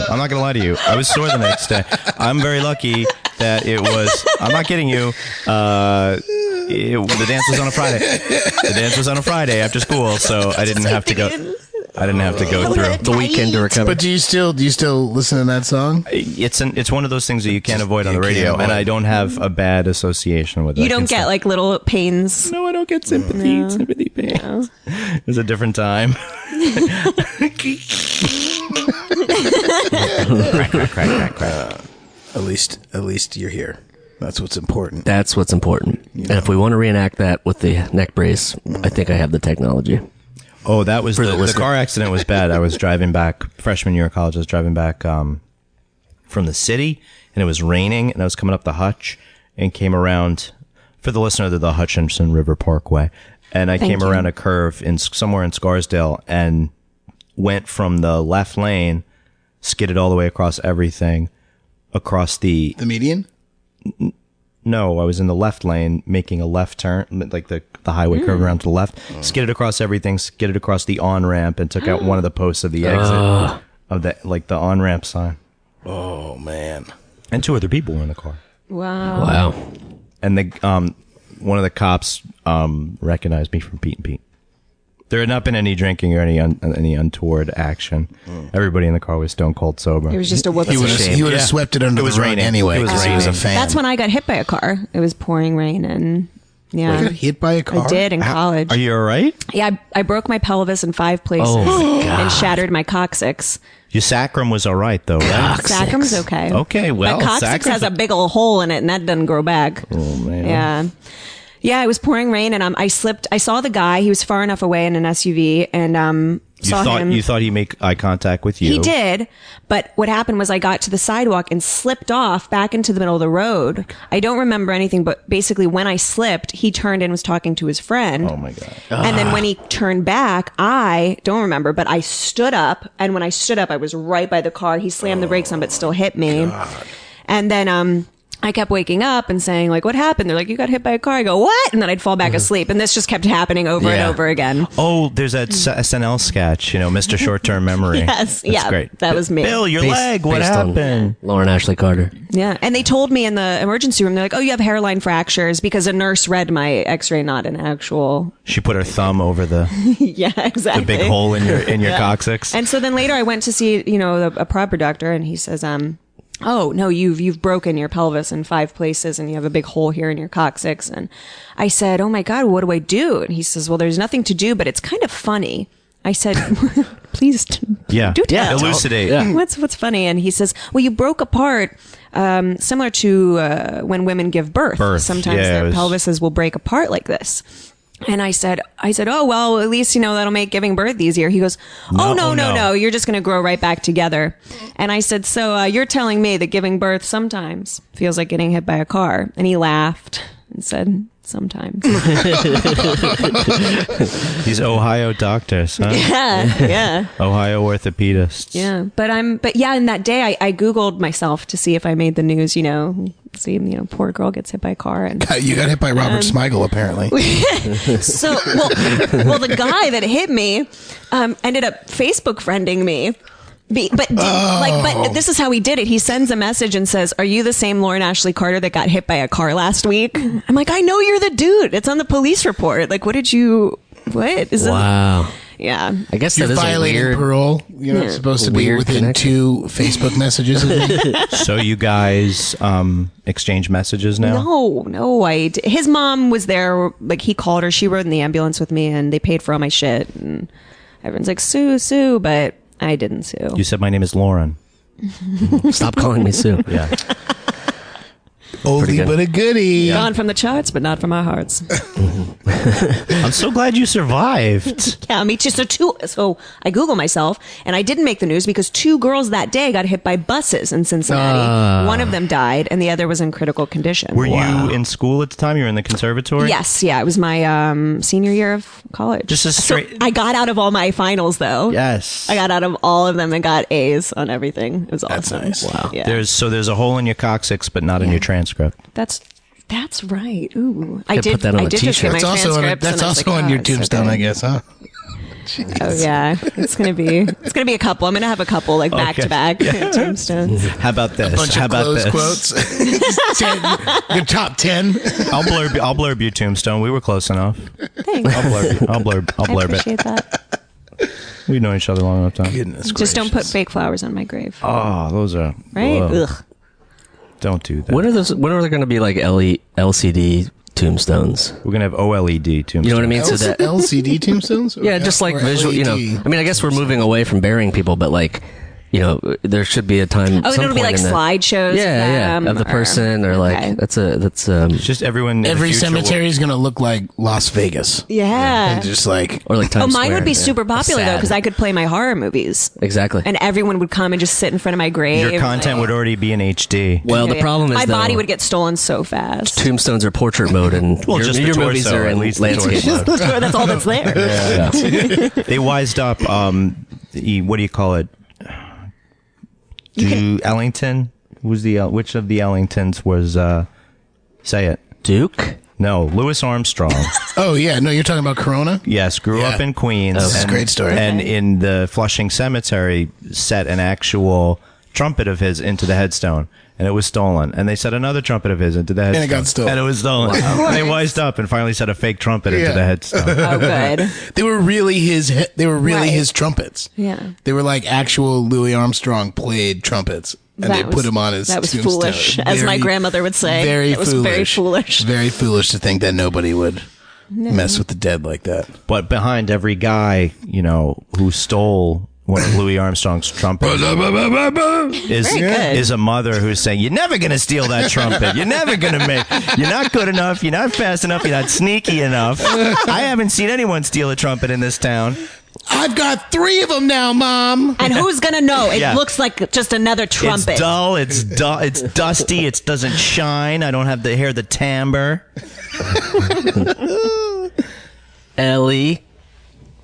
I was sore the next day. I'm very lucky that it was. I'm not kidding you. The dance was on a Friday. The dance was on a Friday after school, so I didn't have to go. I didn't have to go through The weekend to recover. But do you still listen to that song? It's one of those things that you can't avoid on the You can't radio, and avoid. I don't have a bad association with it. You don't get like little pains. No, I don't get sympathy pains. It was a different time. Crack. At least you're here. That's what's important. That's what's important. And if we want to reenact that with the neck brace, I think I have the technology. Oh, that was the listener. car accident was bad. I was driving back freshman year of college. I was driving back from the city, and it was raining, and I was coming up the Hutch and came around, for the listener, the Hutchinson River Parkway, and I came around a curve somewhere in Scarsdale and went from the left lane, skidded all the way across everything, across the median? No, I was in the left lane making a left turn, like the highway curve around to the left, skidded across everything, skidded across the on-ramp, and took out one of the posts of the exit of the on-ramp sign. Oh, man. And two other people were in the car. Wow. And one of the cops recognized me from Pete and Pete. There had not been any drinking or any untoward action. Everybody in the car was stone cold sober. It was just a whoopsie. He would have swept it under It was the rug raining. anyway. It was 'cause he raining. was a fan. That's when I got hit by a car. It was pouring rain, and yeah, You got hit by a car? I did in college. Are you all right? Yeah, I broke my pelvis in 5 places Oh, my God. and shattered my coccyx. Your sacrum was all right, though, right? Sacrum's okay. Okay, well, but coccyx sacrum's has a big old hole in it, and that doesn't grow back. Oh, man. Yeah. Yeah, it was pouring rain, and I slipped. I saw the guy. He was far enough away in an SUV, and saw him. You thought he'd make eye contact with you. He did, but what happened was I got to the sidewalk and slipped off back into the middle of the road. I don't remember anything, but basically when I slipped, he turned and was talking to his friend. Oh, my God. And then when he turned back, I don't remember, but I stood up, and when I stood up, I was right by the car. He slammed the brakes on, but still hit me. And then I kept waking up and saying, like, what happened? They're like, you got hit by a car. I go, what? And then I'd fall back asleep. And this just kept happening over and over again. Oh, there's that SNL sketch, Mr. Short-Term Memory. Yes. That's great. That was me. Bill, your leg, what based on happened? Lauren Ashley Carter. Yeah. And they told me in the emergency room, they're like, oh, you have hairline fractures because a nurse read my x-ray, not an actual. She put her thumb over the Yeah, exactly. big hole in your coccyx. And so then later I went to see, a proper doctor, and he says, oh no, you've broken your pelvis in 5 places and you have a big hole here in your coccyx. And I said, oh my God, what do I do? And he says, well, there's nothing to do, but it's kind of funny. I said, please do tell. Elucidate. Yeah. What's funny? And he says, well, you broke apart, similar to when women give birth. Sometimes their pelvises will break apart like this. And I said, oh, well, at least, that'll make giving birth easier. He goes, no. You're just going to grow right back together. And I said, so you're telling me that giving birth sometimes feels like getting hit by a car? And he laughed and said, sometimes. These Ohio doctors, huh? Yeah. Ohio orthopedists. Yeah. But yeah, in that day, I Googled myself to see if I made the news, see, poor girl gets hit by a car. And You got hit by Robert Smigel, apparently. so, well, the guy that hit me ended up Facebook friending me. But this is how he did it. He sends a message and says, are you the same Lauren Ashley Carter that got hit by a car last week? I'm like, I know you're the dude. It's on the police report. Like, what is Wow. Yeah. I guess You're that is violating a weird parole. You're not supposed to be weird within connection. 2 Facebook messages of me. So you guys exchange messages now? No. His mom was there. Like, he called her. She rode in the ambulance with me, and they paid for all my shit. And everyone's like, sue, but I didn't sue. You said my name is Lauren. Stop calling me Sue. Yeah. Oldie but a goodie. Gone from the charts, but not from our hearts. I'm so glad you survived. Yeah, me too. So I Google myself, and I didn't make the news because 2 girls that day got hit by buses in Cincinnati. One of them died, and the other was in critical condition. Were you in school at the time? You were in the conservatory? Yes, yeah. It was my senior year of college. Just a straight... So I got out of all my finals, though. Yes. I got out of all of them and got A's on everything. It was awesome. That's nice. Wow. Yeah. There's a hole in your coccyx, but not in your transcript. That's right. Ooh, I Could did. put that on I a did just get t-shirt. my transcripts. That's and I was also like, on your it's so tombstone, good. I guess, huh? Oh yeah, it's gonna be a couple. I'm gonna have a couple like back to back tombstones. How about this? Bunch How of about close this? quotes. Your top 10. I'll blurb your tombstone. We were close enough. Thanks. I'll blurb I it. appreciate that. We've known each other long enough time. Goodness Just don't put gracious. fake flowers on my grave. Oh, those are Right? Whoa. Ugh. Don't do that. When are there going to be like LCD tombstones? We're gonna have OLED tombstones. You know what I mean? So that LCD tombstones? yeah, just like Or visual. LED? I mean, I guess we're moving away from burying people, but like, there should be a time. Oh, and some it'll be point like in the- slideshows. Yeah, of the person, or like okay. that's It's just everyone. in the Every future cemetery is going to look like Las Vegas. Yeah. And just like, or like Times Oh, mine Square, would be yeah. super popular though Sad. because I could play my horror movies, Exactly. and everyone would come and just sit in front of my grave. Your content would already be in HD. Well, the problem is my body though, would get stolen so fast. tombstones are portrait mode, and Well, your, just the your torso, movies are at in least the landscape torso. mode. That's all that's there. They wised up. What do you call it? Ellington? Who's which of the Ellingtons was? Say it. Duke. No, Louis Armstrong. oh, yeah. No, you're talking about Corona? Yes, grew Yeah. up in Queens. This is a great story. And in the Flushing Cemetery, set an actual trumpet of his into the headstone, and it was stolen. And they set another trumpet of his into the headstone, it got stolen. and it was stolen. They wised up and finally set a fake trumpet into Yeah. the headstone. Oh, good. They were really his. They were really Right. his trumpets. Yeah. They were like actual Louis Armstrong played trumpets, and they put him on his. That was tombstone. foolish, as my grandmother would say. Very it was foolish. very foolish. Very foolish to think that nobody would mess with the dead like that. But behind every guy, who stole one of Louis Armstrong's trumpets is a mother who's saying, "You're never gonna steal that trumpet. You're never gonna make. You're not good enough. You're not fast enough. You're not sneaky enough. I haven't seen anyone steal a trumpet in this town." I've got 3 of them now, Mom. And who's gonna know? It Yeah. looks like just another trumpet. It's dull. It's dusty. It doesn't shine. I don't have the timbre. Ellie.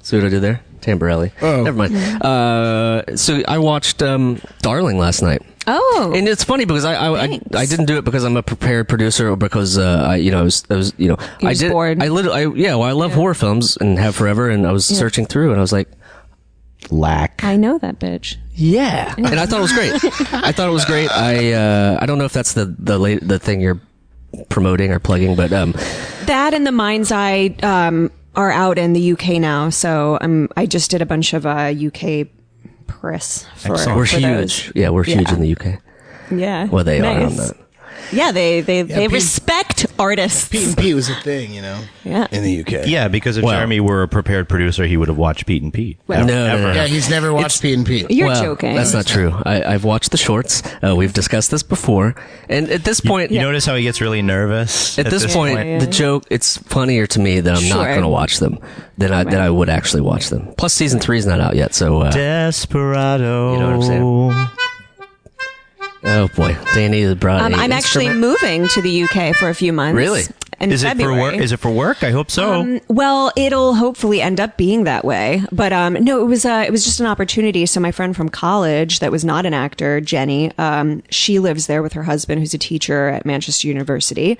See what I did there? Tamborelli. Oh. Never mind. So I watched Darling last night. Oh, And it's funny because I didn't do it because I'm a prepared producer or because I was I did bored. I love horror films and have forever, and I was searching through and I was like, Lack. I know that bitch. yeah, and I thought it was great. I don't know if that's the thing you're promoting or plugging, but That and The Mind's Eye are out in the UK now, so I just did a bunch of UK press for. Excellent. we're for huge. those. Yeah, we're huge in the UK. Yeah. Well, they are on Nice. that. Yeah, they Pete- respect artists. Pete and Pete was a thing, Yeah. in the UK. Yeah, because if Well- Jeremy were a prepared producer, he would have watched Pete and Pete. Well- No. Yeah, he's never watched Pete and Pete. You're Well, joking. That's not true. I've watched the shorts. We've discussed this before, and at this point, You notice how he gets really nervous at this point, point. the joke, it's funnier to me that I'm not Sure. going to watch them than I would actually watch them. Plus, season 3 is not out yet, so Desperado. You know what I'm saying? oh boy, Danny has brought. an I'm actually instrument. moving to the UK for a few months. Really? In Is it for February. work? Is it for work? I hope so. Well, it'll hopefully end up being that way. But no, it was just an opportunity. So my friend from college that was not an actor, Jenny, she lives there with her husband, who's a teacher at Manchester University,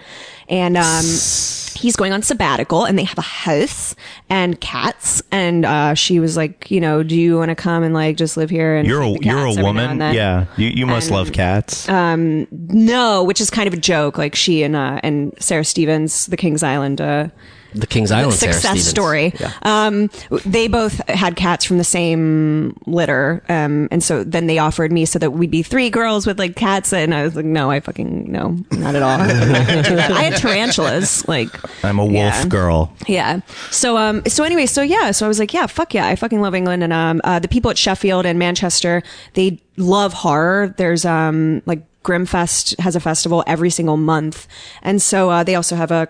and he's going on sabbatical, and they have a house and cats. And she was like, do you want to come and like just live here? And You're feed the a cats every now woman. and then? Yeah, you must love cats. No, which is kind of a joke. Like she and Sarah Stevens, the Kings Island. The Kings Island Sarah success Stevens. story. Yeah. They both had cats from the same litter, and so then they offered me so that we'd be 3 girls with like cats, and I was like, no, no, not at all. I'm not gonna do that. I had tarantulas, like I'm a wolf yeah. girl. Yeah. So anyway, so I was like, yeah, fuck yeah, I fucking love England, and the people at Sheffield and Manchester, they love horror. There's like Grimfest has a festival every single month, and so they also have a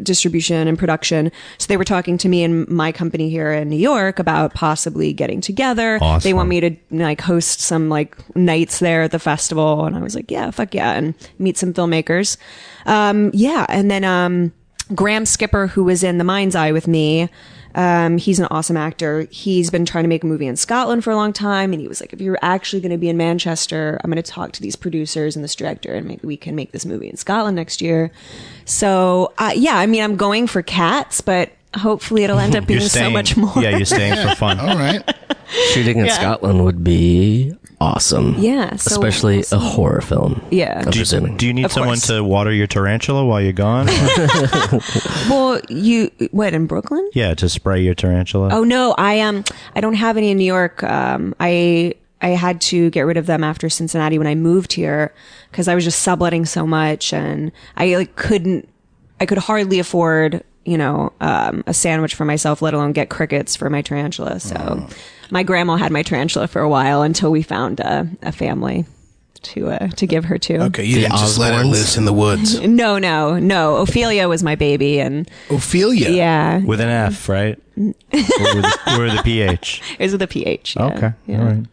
distribution and production. So they were talking to me and my company here in New York about possibly getting together. Awesome. They want me to like host some like nights there at the festival, and I was like, yeah, fuck yeah, and meet some filmmakers. Yeah, and then Graham Skipper, who was in The Mind's Eye with me. He's an awesome actor. He's been trying to make a movie in Scotland for a long time. And he was like, if you're actually going to be in Manchester, I'm going to talk to these producers and this director, and maybe we can make this movie in Scotland next year. So, yeah, I mean, I'm going for cats, but hopefully it'll end up being You're so staying, much more. Yeah, you're staying for fun. All right. Shooting in Scotland would be awesome. Yeah, so especially awesome. a horror film. Yeah. I'm presuming. Do you need Of someone course. to water your tarantula while you're gone? Well, what, in Brooklyn? Yeah, to spray your tarantula. Oh no, I don't have any in New York. I had to get rid of them after Cincinnati when I moved here because I was just subletting so much, and I could hardly afford a sandwich for myself, let alone get crickets for my tarantula. So my grandma had my tarantula for a while until we found a family to give her to. Okay, you didn't just let it Osbournes? loose in the woods. No. Ophelia was my baby, and Ophelia. yeah, With an F, right? or with a PH. it was with a PH. Yeah. Okay. Yeah. All right.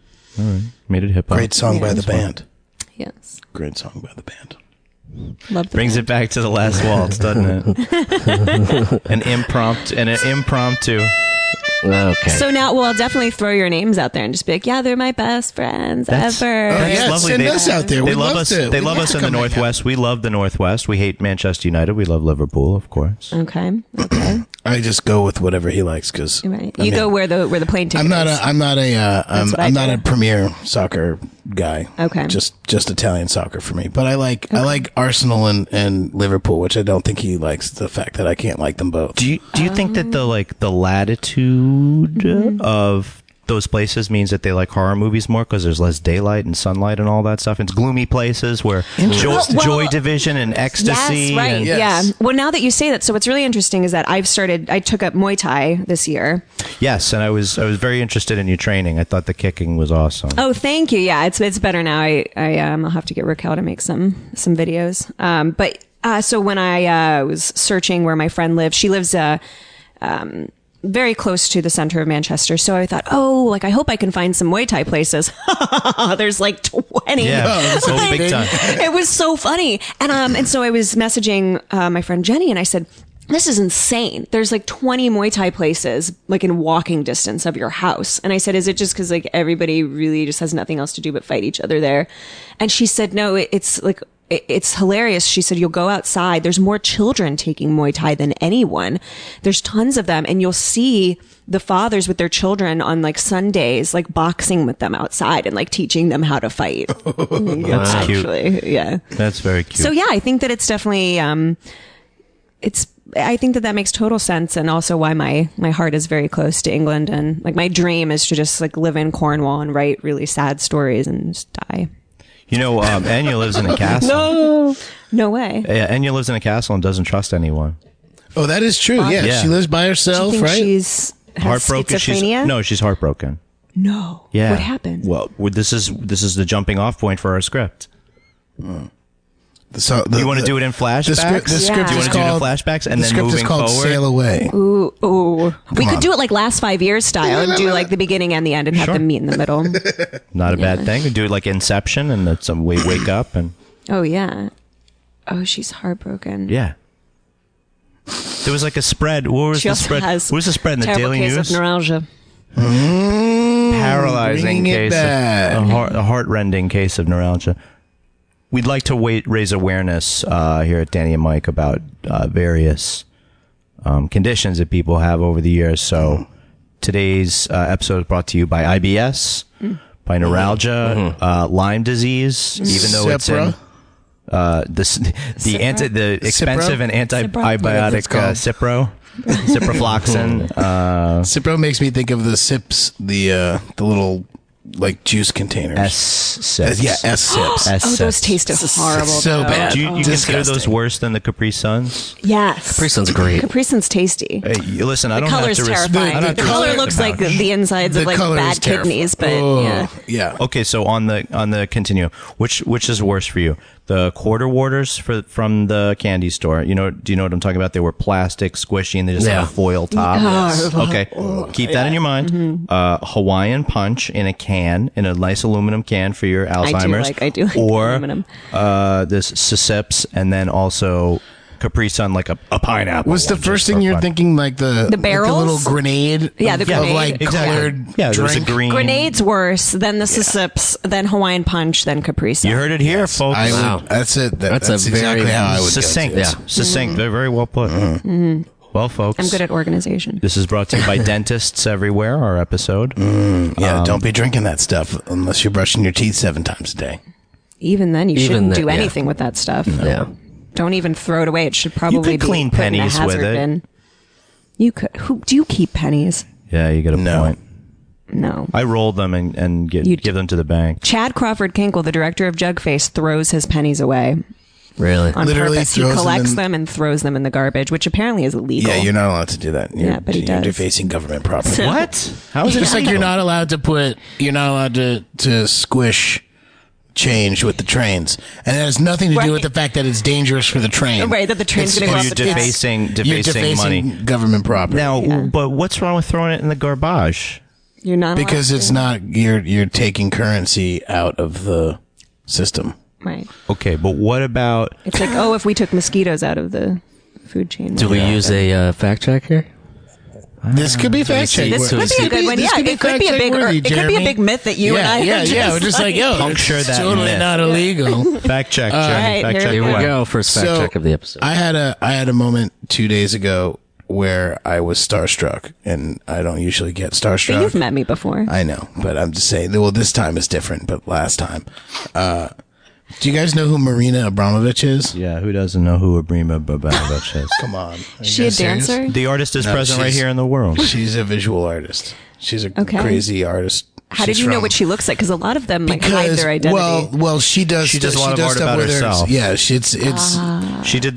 Made it hip hop. Great song by the band. Yes. Great song by the band. Love the Brings band. it back to the last waltz, doesn't it? an impromptu. Okay. So now, well, I'll definitely throw your names out there and just be like, yeah, they're my best friends That's- ever. Oh, That's yeah, lovely. send us out there. They We'd love love us. to. They We'd love love us to in the come hang out. Northwest. We love the Northwest. We hate Manchester United. We love Liverpool, of course. Okay. I just go with whatever he likes because Right. You go where the plane ticket I'm not is. I'm not what I a do. premier soccer guy. Okay. Just Italian soccer for me. But I like Arsenal and Liverpool, which I don't think he likes the fact that I can't like them both. Do you think that the latitude of those places means that they like horror movies more because there's less daylight and sunlight and all that stuff? It's gloomy places where Joy Division and ecstasy. Yes, right. and- Yes. Yeah. Well, now that you say that, so what's really interesting is that I took up Muay Thai this year. Yes, and I was very interested in your training. I thought the kicking was awesome. Oh, thank you. Yeah, it's better now. I'll have to get Raquel to make some videos. So when I was searching where my friend lives, she lives very close to the center of Manchester. So I thought, I hope I can find some Muay Thai places. There's like 20. Yeah, oh, big time. It was so funny. And so I was messaging my friend Jenny, and I said, this is insane. There's like 20 Muay Thai places like in walking distance of your house. And I said, is it just because like everybody really just has nothing else to do but fight each other there? And she said, no, it's like, it's hilarious. She said, you'll go outside. There's more children taking Muay Thai than anyone. There's tons of them. And you'll see the fathers with their children on like Sundays, like boxing with them outside and like teaching them how to fight. That's cute. Actually, yeah. That's very cute. So yeah, I think that it's definitely, I think that makes total sense, and also why my heart is very close to England, and like my dream is to just like live in Cornwall and write really sad stories and just die. You know, Anya lives in a castle. No way. Yeah, Anya lives in a castle and doesn't trust anyone. Oh, that is true. Yeah, Yeah. she lives by herself, Do you think right? she's has Heartbroken. schizophrenia? No, she's heartbroken. No. Yeah. What happened? Well, this is the jumping off point for our script. So You want to do it in flashbacks? The script Do you is want to do it in called flashbacks and the then script moving is called forward? Sail Away. Ooh. We could on. do it like last 5 years style and do like the beginning and the end and have Sure. them meet in the middle. Not a bad thing. We do it like Inception, and that's some wake up and Oh yeah. Oh, she's heartbroken. yeah. There was like a spread. What was She the also spread? has What was the spread in the terrible Daily case News? of neuralgia. Paralyzing Bringing it case, back. a heart-rending case of neuralgia. We'd like to raise awareness here at Danny and Mike about various conditions that people have over the years. So today's episode is brought to you by IBS, by neuralgia, Lyme disease, even though it's in the expensive and antibiotic Cipro. Ciprofloxacin. Cipro makes me think of the sips, the little like juice containers. S-Sips. Yeah, S-Sips. Oh, those taste horrible. So though. bad. Do you consider those Disgusting. worse than the Capri Suns? Yes. Capri Sun's great. Capri Sun's tasty. Hey, listen, I don't Color's have to terrifying. I don't have The to color respect looks the like pouch. the insides of like color is bad kidneys, but terrifying. yeah. Yeah. Okay, so on the continue, which is worse for you? The quarter waters from the candy store. Do you know what I'm talking about? They were plastic, squishy, and they just had Yeah. a foil top. Yes. Okay, keep that in your mind. Mm-hmm. Hawaiian Punch in a can, in a nice aluminum can for your Alzheimer's. I do like or aluminum. This Sips, and then also Capri Sun, like a pineapple. Was the one, first just for thing you're fun. thinking like the barrels? like the little grenade? Yeah, the of grenade. like Exactly. colored Yeah, there was a drink? green. Grenades worse, then the Sips, then Hawaiian Punch, then Capri Sun. You heard it here, folks. I would, Wow. That's it. That's a exactly very how I would Succinct. Go Yeah. Succinct. Very, very well put. Well, folks. I'm good at organization. This is brought to you by dentists everywhere, our episode. Yeah, don't be drinking that stuff unless you're brushing your teeth 7 times a day. Even then, you Even shouldn't then, do yeah. anything with that stuff. Yeah. Don't even throw it away. It should probably could be clean put in a pennies with hazard it. bin. You could. Who do you keep pennies? Yeah, you get a No. point. No. I roll them and give them to the bank. Chad Crawford Kinkle, the director of Jugface, throws his pennies away Really? on Literally purpose. He throws them collects in- them and throws them in the garbage, which apparently is illegal. Yeah, you're not allowed to do that. You're, but he you're does. defacing government property. What? How is it Just like illegal? you're not allowed to squish change with the trains, and it has nothing to do Right. with the fact that it's dangerous for the train. Right, that the train's It's- gonna go Oh, off you're the track. defacing You're money. government property. Now, Yeah. but what's wrong with throwing it in the garbage? You're not allowed because to. it's not you're taking currency out of the system. Right. Okay, but what about... It's like, oh, if we took mosquitoes out of the food chain. Do we use a fact check here? This could be fact check. This could be a good one. Yeah, it could be a big. It could be a big myth that you and I. We're just like, yo, Puncture it's that totally myth. not illegal. Fact check, Jeremy. right, Fact here check we Here we away. go. First fact check of the episode. I had a moment 2 days ago where I was starstruck, and I don't usually get starstruck. You've met me before. I know, but I'm just saying. Well, this time is different, but last time. Do you guys know who Marina Abramovich is? Yeah, who doesn't know who Abrima Babanovich is? Come on. Are you She a guys serious? dancer? The artist is No, present right she's- here in the world. She's a visual artist. She's a Okay. crazy artist. How did She's you know from- what she looks like? Because a lot of them like hide their identity. well, she does. She does a lot of art stuff about with herself. Yeah, it's She did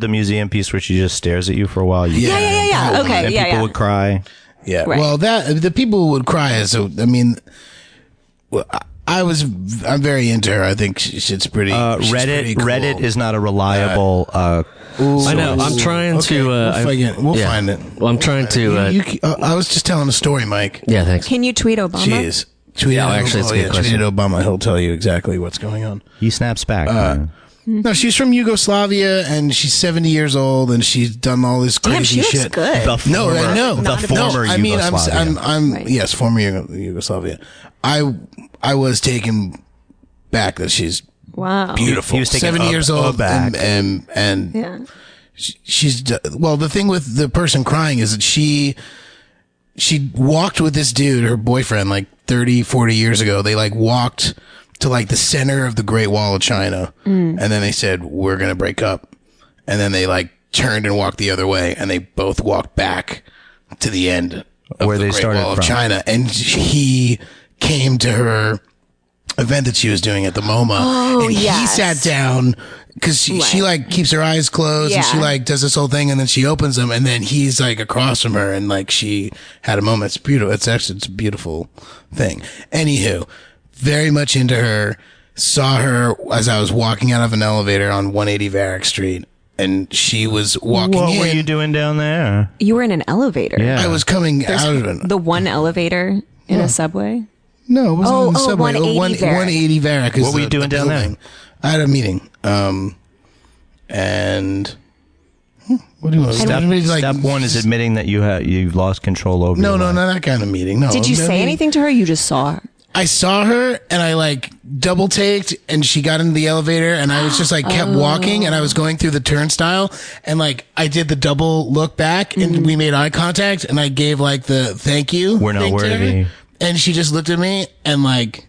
the museum piece where she just stares at you for a while. You yeah. Okay, and yeah, people yeah. would cry. yeah. Right. Well, that the people who would cry is. I mean, well, I'm very into her. I think she's pretty. She's pretty cool. Reddit is not a reliable. I know. I'm trying Okay, to. we'll find it. Well, I'm trying to. I was just telling a story, Mike. Yeah, thanks. Can you tweet Obama? Jeez. Tweet Yeah, actually, it's a good tweet question. Obama. He'll tell you exactly what's going on. He snaps back. man. No, she's from Yugoslavia, and she's 70 years old, and she's done all this crazy Damn, she looks shit. good. The former, no, the former I mean, Yugoslavia. I'm Right. yes, former Yugoslavia. I was taken back that she's Wow. beautiful. He was taken 70 years old, aback. and Yeah. she's well. The thing with the person crying is that she walked with this dude, her boyfriend, like 30, 40 years ago. They like walked to like the center of the Great Wall of China, and then they said, we're gonna break up, and then they like turned and walked the other way, and they both walked back to the end of Where the they Great started Wall of from. China, and he came to her event that she was doing at the MoMA, and yes. he sat down because she like keeps her eyes closed, and she Yeah. like does this whole thing, and then she opens them, and then he's like across from her, and like she had a moment. It's beautiful. It's a beautiful thing. Anywho, very much into her. Saw her as I was walking out of an elevator on 180 Varick Street, and she was walking What in. were you doing down there? You were in an elevator. Yeah. I was coming out of it. The one elevator in a subway. No, it wasn't Oh, in the oh, subway. 180 Varick. 180 Varick is What were you the doing down there? building. I had a meeting. And what do you want? Step, Everybody's like, step one is admitting that you've lost control over no, your no, life. not that kind of meeting. No. Did you I say mean, anything to her? You just saw her. I saw her and I like double taked and she got into the elevator and I was just like kept walking and I was going through the turnstile and like I did the double look back and we made eye contact and I gave like the thank you. We're not thing to her. worthy. And she just looked at me and like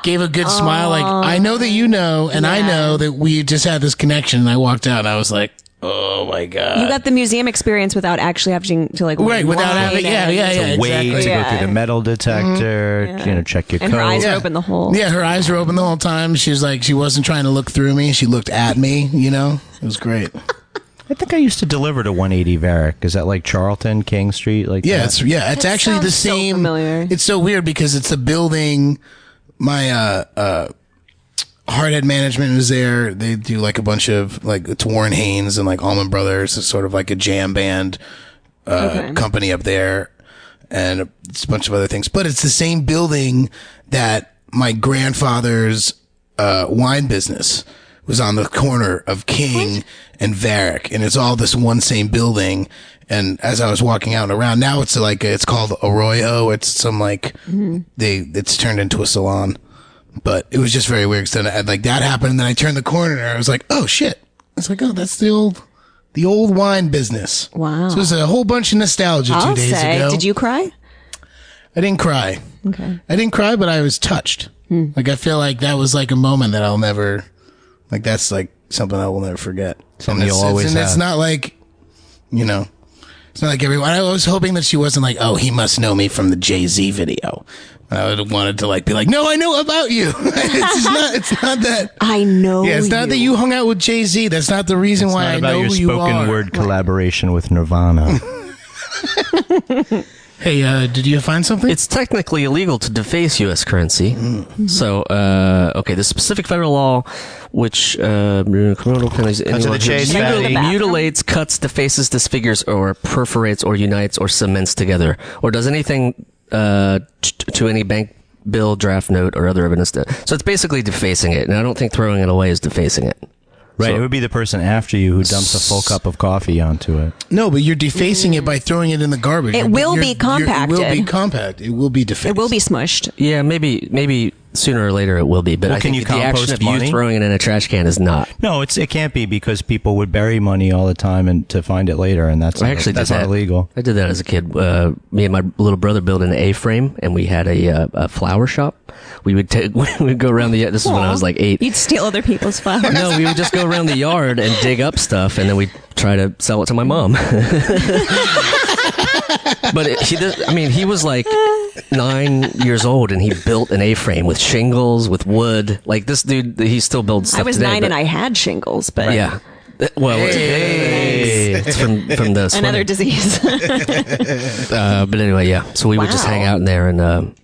gave a good smile. Like, I know that you know, and I know that we just had this connection. And I walked out and I was like, oh my God. You got the museum experience without actually having to like Right, without line having- yeah, and- yeah, yeah. Wait Exactly. to go Yeah. through the metal detector, check your And code. her eyes Yeah. are open the whole. Yeah, her eyes were open the whole time. She was like, she wasn't trying to look through me. She looked at me, you know? It was great. I think I used to deliver to 180 Varick. Is that like Charlton, King Street? Like Yeah, that? it's actually the sounds so same. familiar. It's so weird because it's the building. My Hardhead Management was there. They do like a bunch of like it's Warren Haynes and like Allman Brothers. It's sort of like a jam band company up there, and it's a bunch of other things. But it's the same building that my grandfather's wine business was on the corner of King and Varick, and it's all this one same building. And as I was walking out and around, now it's like it's called Arroyo. It's some like it's turned into a salon, but it was just very weird. So like that happened, and then I turned the corner, and I was like, oh shit! It's like, oh, that's the old wine business. Wow. So it was a whole bunch of nostalgia I'll 2 days say. ago. Did you cry? I didn't cry. Okay. I didn't cry, but I was touched. Like I feel like that was like a moment that I'll never, like that's like something I will never forget. Something And you'll it's- always and it's have. not like, you know, it's not like everyone. I was hoping that she wasn't like, oh, he must know me from the Jay-Z video. I would have wanted to like be like, no, I know about you. It's not that. I know. Yeah, it's not that you hung out with Jay-Z. That's not the reason It's why not I about know your who you spoken are. word collaboration with Nirvana. Hey, did you find something? It's technically illegal to deface U.S. currency. So, okay, the specific federal law, which criminal penalties, to anyone the chase, who Patty. mutilates, cuts, defaces, disfigures, or perforates, or unites, or cements together, or does anything to any bank bill, draft note, or other evidence. So it's basically defacing it, and I don't think throwing it away is defacing it. Right, So- it would be the person after you who dumps a full cup of coffee onto it. No, but you're defacing it by throwing it in the garbage. It will be compacted. It will be compact. It will be defaced. It will be smushed. Yeah, maybe sooner or later it will be, but Well, I can think you the action compost of money? you throwing it in a trash can is not. No, it can't be because people would bury money all the time and to find it later, and that's I actually that's did not that. illegal. I did that as a kid. Me and my little brother built an A-frame, and we had a flower shop. We would we'd go around the. This is when I was like 8. You'd steal other people's flowers. No, we would just go around the yard and dig up stuff, and then we'd try to sell it to my mom. But he was like 9 years old, and he built an A-frame with shingles, with wood. Like this dude, he still builds stuff I was today, 9 but- and I had shingles, but Yeah. Well, it's from the swimming. another disease. But anyway, yeah. So we would just Wow. hang out in there and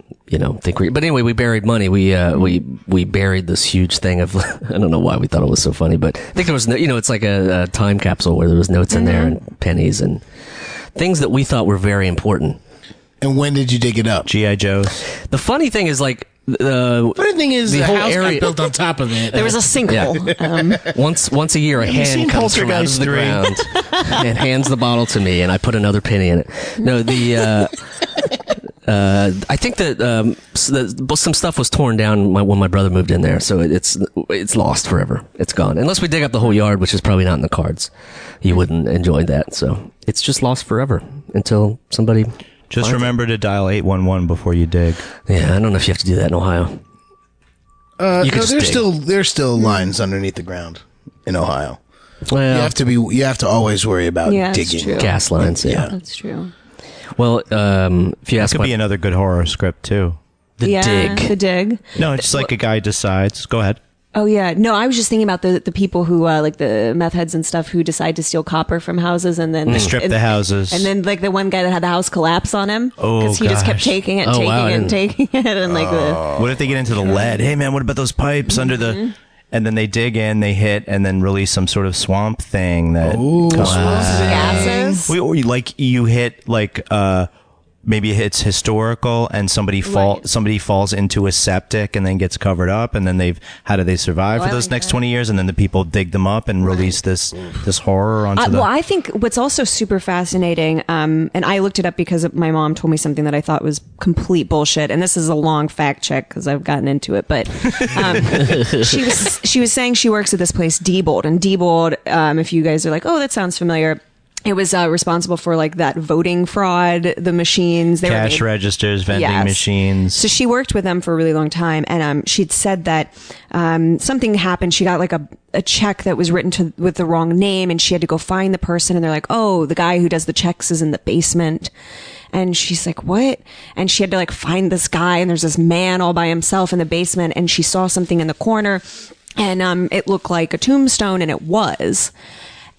think. But anyway, we buried money. We buried this huge thing of. I don't know why we thought it was so funny, but I think there was it's like a time capsule where there was notes in there and pennies and things that we thought were very important. And when did you dig it up? G.I. Joe's. The funny thing is, like, Funny thing is, the whole house area- got built on top of it. There was a sinkhole. Once a year, a you hand seen comes from out of Poltergeist the 3? ground and hands the bottle to me, and I put another penny in it. No, I think that some stuff was torn down when my brother moved in there, so it's lost forever. It's gone. Unless we dig up the whole yard, which is probably not in the cards. You wouldn't enjoy that, so it's just lost forever until somebody. Just finds remember to dial 811 before you dig. it. Yeah, I don't know if you have to do that in Ohio. No, could just dig. there's still lines underneath the ground in Ohio. Well, You have to always worry about Yeah, it's digging. true. gas lines. Yeah. That's true. Well, if you That ask could my, be another good horror script too. the dig. The dig. No, it's just like a guy decides. Go ahead. Oh yeah, no, I was just thinking about the people who like the meth heads and stuff who decide to steal copper from houses and then They strip the houses. and then like the one guy that had the house collapse on him Oh, he just kept gosh. taking it, Oh, taking wow, I it, and didn't- taking it, and like What if they get into the lead? Hey man, what about those pipes under the? And then they dig in, they hit, and then release some sort of swamp thing that. the gases. Like you hit like maybe it's historical and somebody falls into a septic and then gets covered up, and then how do they survive Oh, for I those like next that. 20 years, and then the people dig them up and release this horror onto the Well, I think what's also super fascinating, and I looked it up because my mom told me something that I thought was complete bullshit, and this is a long fact check because I've gotten into it, but she was saying she works at this place, Diebold, and Diebold, if you guys are like, oh, that sounds familiar. It was responsible for like that voting fraud, the machines, cash registers, vending Yes. machines. So she worked with them for a really long time, and she'd said that something happened. She got like a check that was written with the wrong name, and she had to go find the person. And they're like, "Oh, the guy who does the checks is in the basement." And she's like, "What?" And she had to like find this guy, and there's this man all by himself in the basement, and she saw something in the corner, and it looked like a tombstone, and it was.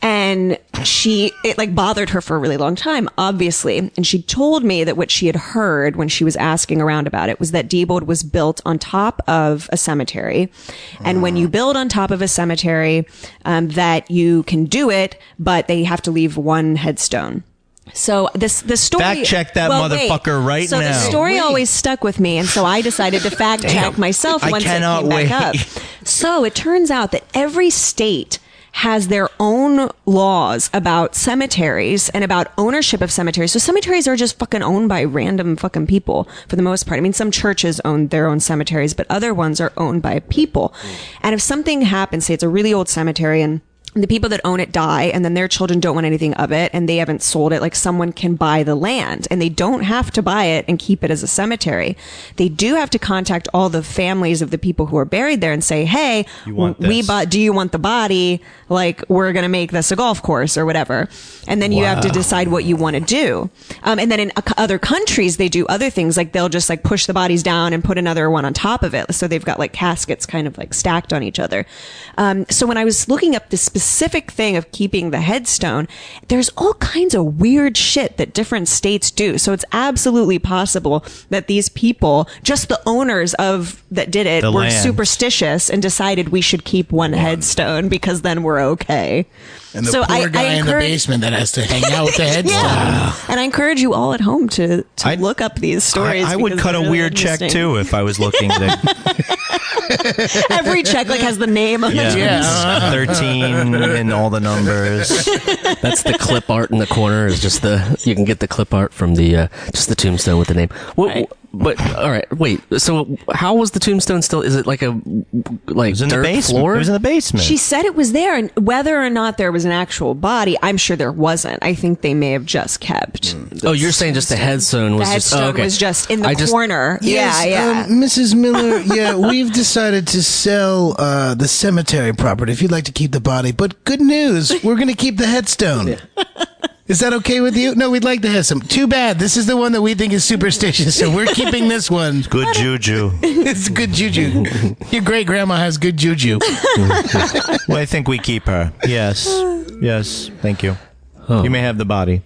And it like bothered her for a really long time, obviously. And she told me that what she had heard when she was asking around about it was that Diebold was built on top of a cemetery. And when you build on top of a cemetery, that you can do it, but they have to leave one headstone. So the story. Fact check that motherfucker right so now. the story always stuck with me, and so I decided to fact check myself I once it cannot came back wait. up. So it turns out that every state has their own laws about cemeteries and about ownership of cemeteries. So cemeteries are just fucking owned by random fucking people for the most part. I mean, some churches own their own cemeteries, but other ones are owned by people. And if something happens, say it's a really old cemetery and the people that own it die, and then their children don't want anything of it, and they haven't sold it, like someone can buy the land, and they don't have to buy it and keep it as a cemetery. They do have to contact all the families of the people who are buried there and say, hey, do you want the body? Like, we're going to make this a golf course or whatever. And then you have to decide what you want to do. And then in other countries, they do other things, like they'll just like push the bodies down and put another one on top of it. So they've got like caskets kind of like stacked on each other. So when I was looking up this specific thing of keeping the headstone, there's all kinds of weird shit that different states do. So it's absolutely possible that these people, just the owners that did it, were superstitious and decided we should keep one headstone because then we're okay. And the poor guy in the basement that has to hang out with the headstone. Yeah. And I encourage you all at home to look up these stories. I would because cut a they're really weird check interesting. too if I was looking to. Every check like has the name of Yeah, 13 and all the numbers. That's the clip art in the corner. Is just you can get the clip art from the just the tombstone with the name. But all right, wait. So how was the tombstone still? Is it like a It was in the dirt basement. floor? It was in the basement. She said it was there, and whether or not there was an actual body, I'm sure there wasn't. I think they may have just kept. Oh, you're saying just the headstone was The just headstone okay. was just in the corner. Yes, yeah. Mrs. Miller, we've decided to sell the cemetery property if you'd like to keep the body. But good news, we're going to keep the headstone. Is that okay with you? No, we'd like the headstone. Too bad. This is the one that we think is superstitious, so we're keeping this one. Good juju. It's good juju. Your great grandma has good juju. Well, I think we keep her. Yes. Yes. Thank you. You may have the body.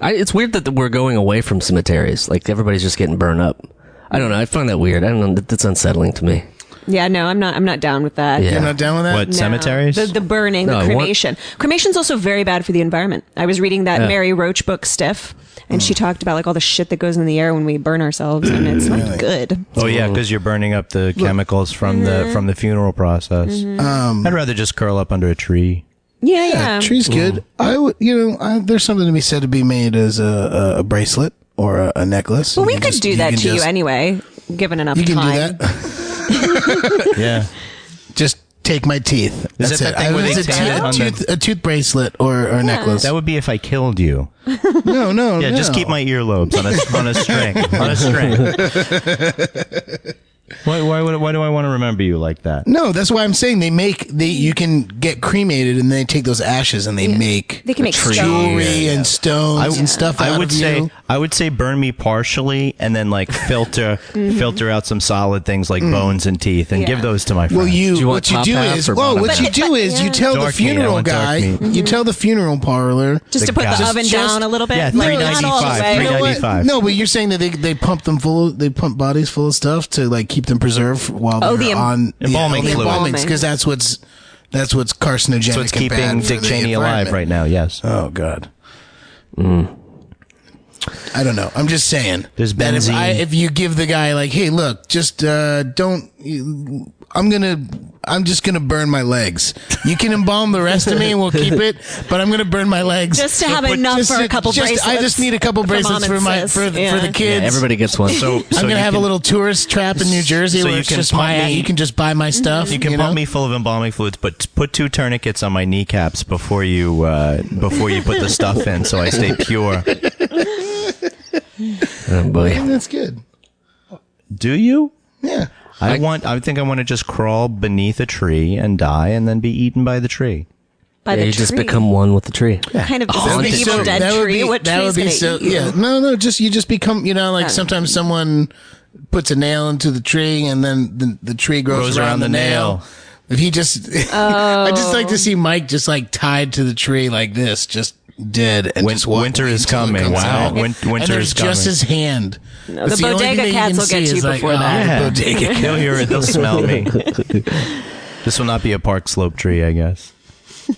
It's weird that we're going away from cemeteries. Like everybody's just getting burned up. I don't know. I find that weird. I don't know. That's unsettling to me. Yeah, no, I'm not down with that. Yeah. You're not down with that? What, No. cemeteries? The burning, No, the cremation. Cremation's also very bad for the environment. I was reading that Mary Roach book, Stiff, and she talked about like all the shit that goes in the air when we burn ourselves, and it's not good. Oh yeah, because you're burning up the chemicals from the funeral process. I'd rather just curl up under a tree. Yeah. Tree's good. I would, there's something to be said to be made as a bracelet or a necklace. Well, we You could just- do that can to you just- anyway, given enough You can time. do that. Yeah. Just take my teeth. Is That's it that thing where It's they tan on a tooth bracelet or a necklace. That would be if I killed you. No. Yeah, just keep my earlobes on a string. On a string. Why do I want to remember you like that? No, that's why I'm saying you can get cremated and they take those ashes and they make They can make jewelry stones. and stones and stuff. I out would of you. say burn me partially and then like filter out some solid things like bones and teeth and give those to my friends. Well, Do you want what you top do half is or bottom half? you tell the Dark meat, I funeral want dark guy, meat. you tell the funeral parlor. Just to put guy. the oven Just- down a little bit. Yeah, Like, not all the $3.95, way. You know what? $3.95. No, but you're saying that they pump them they pump bodies full of stuff to like keep them preserved while they're the on embalming the fluid. embalmings, because that's what's carcinogenic. That's what's and keeping bad for Dick the Cheney alive environment. right now, yes. Oh God. I don't know. I'm just saying. There's that benzene. if you give the guy like, hey, look, just don't. I'm just gonna burn my legs. You can embalm the rest of me and we'll keep it, but I'm gonna burn my legs Just to have But enough for a couple I bracelets just need a couple for bracelets mom for and my sis. for Yeah. the kids. Yeah, everybody gets one. So I'm gonna you have can- a little tourist trap in New Jersey so where you it's can just pump me- you can just buy my stuff. You can know? pump me full of embalming fluids, but put 2 tourniquets on my kneecaps before you put the stuff in, so I stay pure. Oh boy. That's good. Do you? Yeah. I think I want to just crawl beneath a tree and die, and then be eaten by the tree. By Yeah, the you just tree. become one with the tree. kind of That would the be Evil so- Dead that would tree. be- What that would tree's be gonna so. eat you? Yeah, no, just you just become. Like sometimes someone puts a nail into the tree, and then the tree grows around the nail. If he just, I just like to see Mike just like tied to the tree like this, just dead. And just walk winter away is until it coming. comes Wow. out. Winter and there's is coming. just his hand. No, That's the only bodega thing that cats can will get see you is like, before oh, that. the bodega cat. They'll hear it. They'll smell me. This will not be a Park Slope tree, I guess.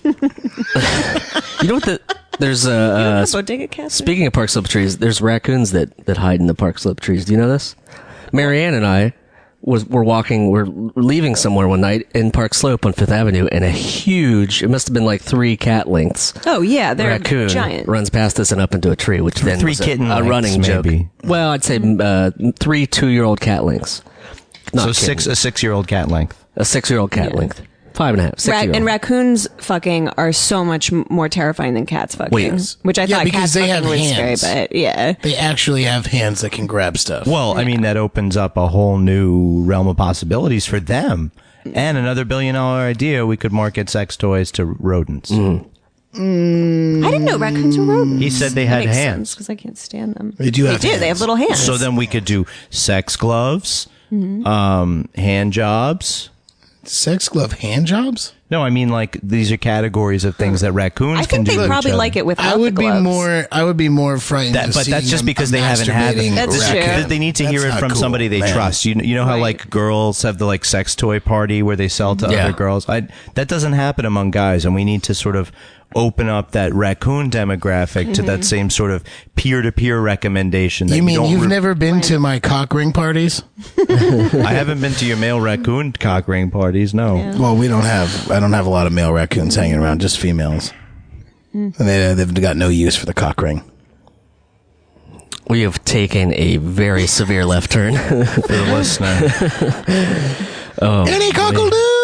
You know what? There's Bodega cats. speaking of park slope trees, there's raccoons that hide in the park slope trees. Do you know this? Marianne and I we're leaving somewhere one night in Park Slope on Fifth Avenue, and a huge, it must have been like 3 cat lengths. Oh yeah, they're Raccoon giant. runs past us and up into a tree, which then 3 was kitten a lengths, running joke. maybe. Well, I'd say 3 2-year-old cat lengths. Not So kittens. a 6-year-old cat length. A 6-year-old cat length. 5.5, 6-year-old. And raccoons fucking are so much more terrifying than cats fucking. Wait. Which I Yeah, thought because cats they fucking have was hands. scary, but yeah. They actually have hands that can grab stuff. Well, I mean, that opens up a whole new realm of possibilities for them. And another $1 billion idea, we could market sex toys to rodents. I didn't know raccoons were rodents. He said they That had makes hands. because I can't stand them. They do have They hands. have little hands. So then we could do sex gloves, hand jobs. Sex glove hand jobs? No, I mean like these are categories of things that raccoons I can think do. they to each probably other. like it without I would the be gloves. more frightened. That, of but that's seeing just a because they haven't had masturbating That's true. raccoon. They need to That's hear it not from cool, somebody they man. trust. You know how Right. like girls have the like sex toy party where they sell to Yeah. other girls. That doesn't happen among guys, and we need to sort of open up that raccoon demographic to that same sort of peer-to-peer recommendation. That You mean don't you've never been to my cock ring parties? I haven't been to your male raccoon cock ring parties. No. Well, I don't have a lot of male raccoons hanging around, just females. And they've got no use for the cock ring. We have taken a very severe left turn. For the listener. Any cockle do?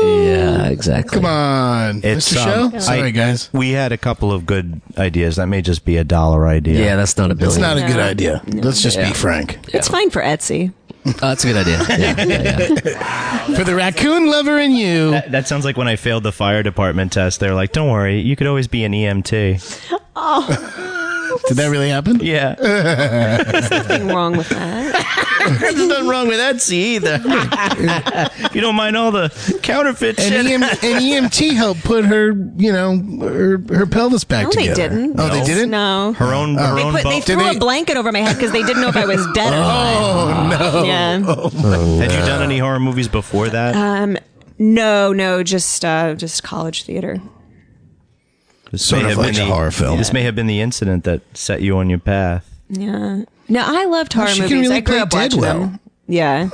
Yeah, exactly. Come on. It's Mr. Show? Sorry, guys. We had a couple of good ideas. That may just be $1 idea. Yeah, that's not a It's billion. not a good idea. Let's just be frank. It's fine for Etsy. That's a good idea. Yeah. For the raccoon lover in you. That sounds like when I failed the fire department test. They're like, "Don't worry, you could always be an EMT." Did that really happen? Yeah. There's nothing wrong with that. There's nothing wrong with Etsy either. If you don't mind all the counterfeit shit. And EMT helped put her, her pelvis back No, they together. didn't. Oh, they didn't? No. Her own They boat. threw a blanket over my head because they didn't know if I was dead or not. Oh, no. Yeah. Had you done any horror movies before that? No, just college theater. This Sort may of have like been a horror film. This may have been the incident that set you on your path. Yeah. No, I loved horror she can movies. really I grew play up dead watching well. them. Yeah.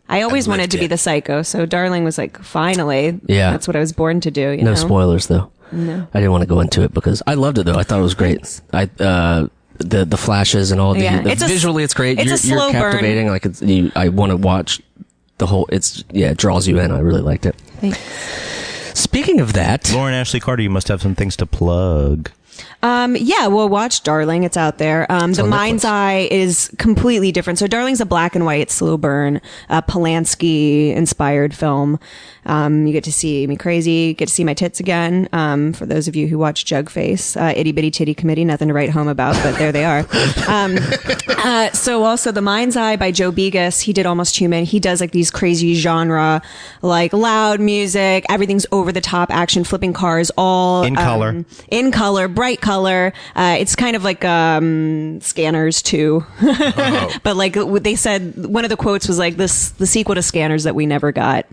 I always wanted to be it. the psycho, so Darling was like, finally. Yeah. That's what I was born to do. You No know? spoilers though. No. I didn't want to go into it because I loved it though. I thought it was great. The flashes and all the, Yeah. visually it's great. It's a slow you're burn. captivating. Like I want to watch the whole. It draws you in. I really liked it. Thanks. Speaking of that, Lauren Ashley Carter, you must have some things to plug. Yeah, well, watch Darling. It's out there. The Mind's Eye is completely different. So Darling's a black and white slow burn, Polanski inspired film. You get to see me crazy, get to see my tits again. For those of you who watch Jugface, Itty Bitty Titty Committee, nothing to write home about, but there they are. So also The Mind's Eye by Joe Begas. He did Almost Human. He does like these crazy genre, like loud music, everything's over the top, action, flipping cars, all In color. bright color. It's kind of like Scanners too. But like they said, one of the quotes was like the sequel to Scanners that we never got.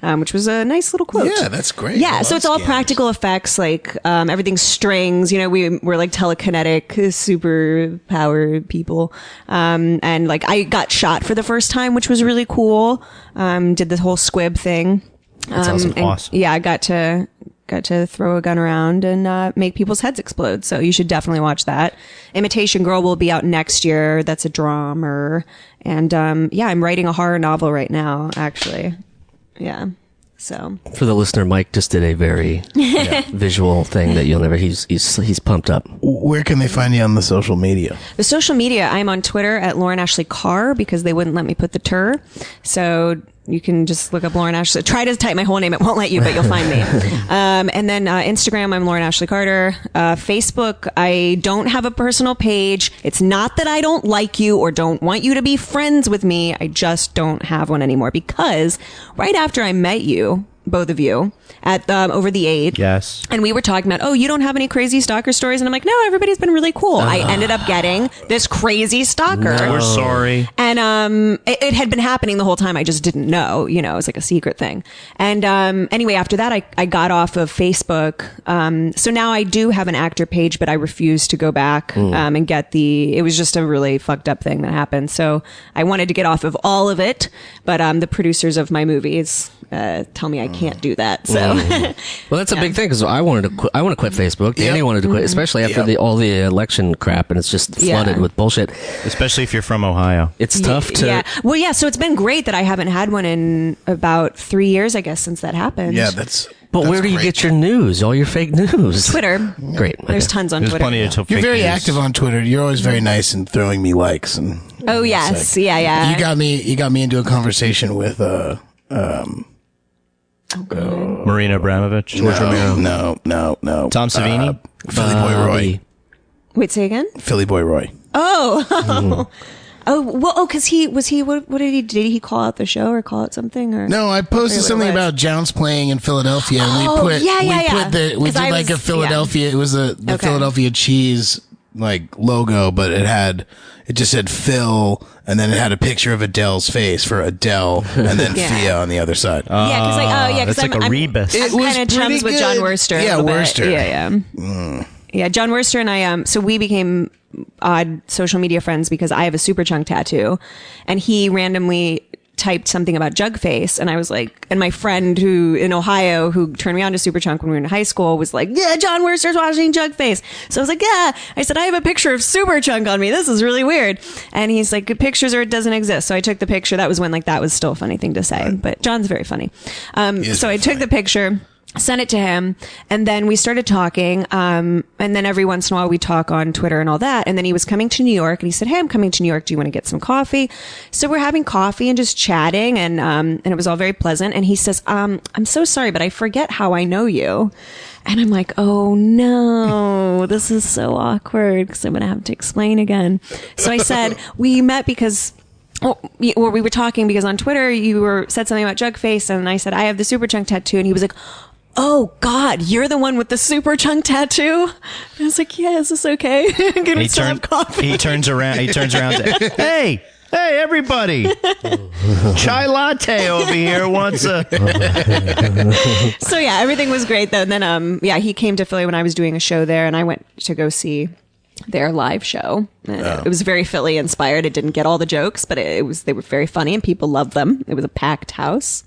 Which was a nice little quote. Yeah, that's great. I Yeah, love so it's all Scanners. practical effects, like everything's strings. We're like telekinetic, super power people. And like I got shot for the first time, which was really cool. Did the whole squib thing. that's awesome. And, Awesome. Yeah, I got to throw a gun around and make people's heads explode. So you should definitely watch that. Imitation Girl will be out next year. That's a drama. And I'm writing a horror novel right now, actually. Yeah. So For the listener, Mike just did a very visual thing that you'll never. He's pumped up. Where can they find you on the social media? the social media, I'm on Twitter at Lauren Ashley Carr because they wouldn't let me put the "ter." So you can just look up Lauren Ashley. Try to type my whole name; it won't let you, but you'll find me. And then Instagram, I'm Lauren Ashley Carter. Facebook, I don't have a personal page. It's not that I don't like you or don't want you to be friends with me. I just don't have one anymore because right after I met you, both of you, at Over the Eight. Yes. And we were talking about, you don't have any crazy stalker stories? And I'm like, no, everybody's been really cool. I ended up getting this crazy stalker. We're sorry. And it had been happening the whole time. I just didn't know, it was like a secret thing. And anyway, after that, I got off of Facebook. So now I do have an actor page, but I refuse to go back and get it was just a really fucked up thing that happened. So I wanted to get off of all of it, but the producers of my movies tell me I can't do that. So Well, that's a big thing because I want to quit Facebook. Danny wanted to quit, especially after all the election crap, and it's just flooded with bullshit. Especially if you're from Ohio. It's tough to. Yeah. Well, yeah. So it's been great that I haven't had one in about 3 years, I guess, since that happened. Yeah, But where do you get your news? All your fake news? Twitter. Great. There's okay. tons on There's Twitter. plenty of You're fake very news. active on Twitter. You're always very nice and throwing me likes and. Oh yes, yeah. You got me into a conversation with Marina Abramovich. George Romero. No. Tom Savini. Philly Boy Roy. Wait, say again. Philly Boy Roy. Oh, because what did he do? Did he call out the show or call it something? Or No, I posted what it something was. about Jounce playing in Philadelphia, and Oh, we yeah. did like a Philadelphia. It was the Okay. Philadelphia cheese like logo, but it just said Phil, and then it had a picture of Adele's face for Adele, and then Yeah. Fia on the other side. That's like a rebus. It I'm was kind of chums pretty with good. John Wurster. a Yeah, little bit. Wurster. Yeah. Yeah, John Wurster and I. So we became odd social media friends because I have a super chunk tattoo, and he randomly typed something about Jugface, and I was like, and my friend who in Ohio who turned me on to Superchunk when we were in high school was like, yeah, John Wurster's watching Jugface. So I was like, yeah. I said, I have a picture of Superchunk on me. This is really weird. And he's like, good pictures or it doesn't exist. So I took the picture. That was when like that was still a funny thing to say, but John's very funny. So I took the picture, sent it to him, and then we started talking, and then every once in a while we talk on Twitter and all that, and then he was coming to New York, and he said, hey, I'm coming to New York, do you want to get some coffee? So we're having coffee and just chatting, and it was all very pleasant, and he says, I'm so sorry, but I forget how I know you. And I'm like, oh no, this is so awkward, because I'm going to have to explain again. So I said, we met because we were talking because on Twitter you said something about Jugface, and I said I have the super chunk tattoo, and he was like, "Oh God, you're the one with the super chunk tattoo." And I was like, "Yeah, is this okay? Can we still have coffee?" He turns around. To, hey, everybody! Chai latte over here wants a. So yeah, everything was great though. And then he came to Philly when I was doing a show there, and I went to go see their live show. And it was very Philly inspired. It didn't get all the jokes, but they were very funny and people loved them. It was a packed house.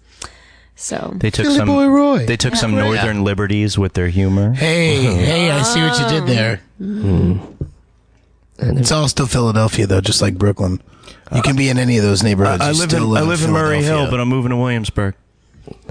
So they took Philly some boy Roy. They took some northern liberties with their humor. Hey, I see what you did there. It's all still Philadelphia though, just like Brooklyn. You can be in any of those neighborhoods. I live in Murray Hill, but I'm moving to Williamsburg.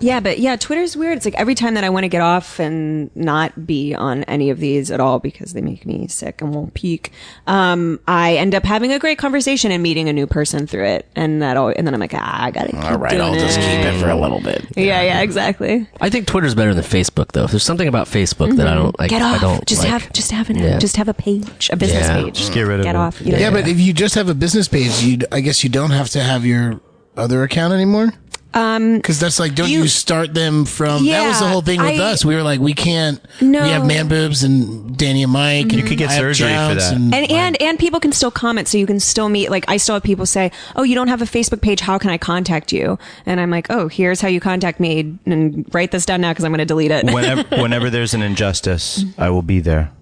Yeah, but Twitter's weird. It's like every time that I want to get off and not be on any of these at all because they make me sick and won't peak, I end up having a great conversation and meeting a new person through it, and then I'm like, I gotta keep doing just keep it for a little bit. Yeah, exactly. I think Twitter's better than Facebook, though. There's something about Facebook that I don't like. Get off. I don't just like. have a page, a business page. Just get rid of Get it. off. Yeah, but if you just have a business page, I guess you don't have to have your other account anymore. Because that's like, don't you start them from? That was the whole thing with us. We were like, we can't. No. We have man boobs and Danny and Mike. You could get surgery for that. And people can still comment, so you can still meet. Like I still have people say, "Oh, you don't have a Facebook page. How can I contact you?" And I'm like, "Oh, here's how you contact me, and write this down now because I'm going to delete it." Whenever there's an injustice, I will be there.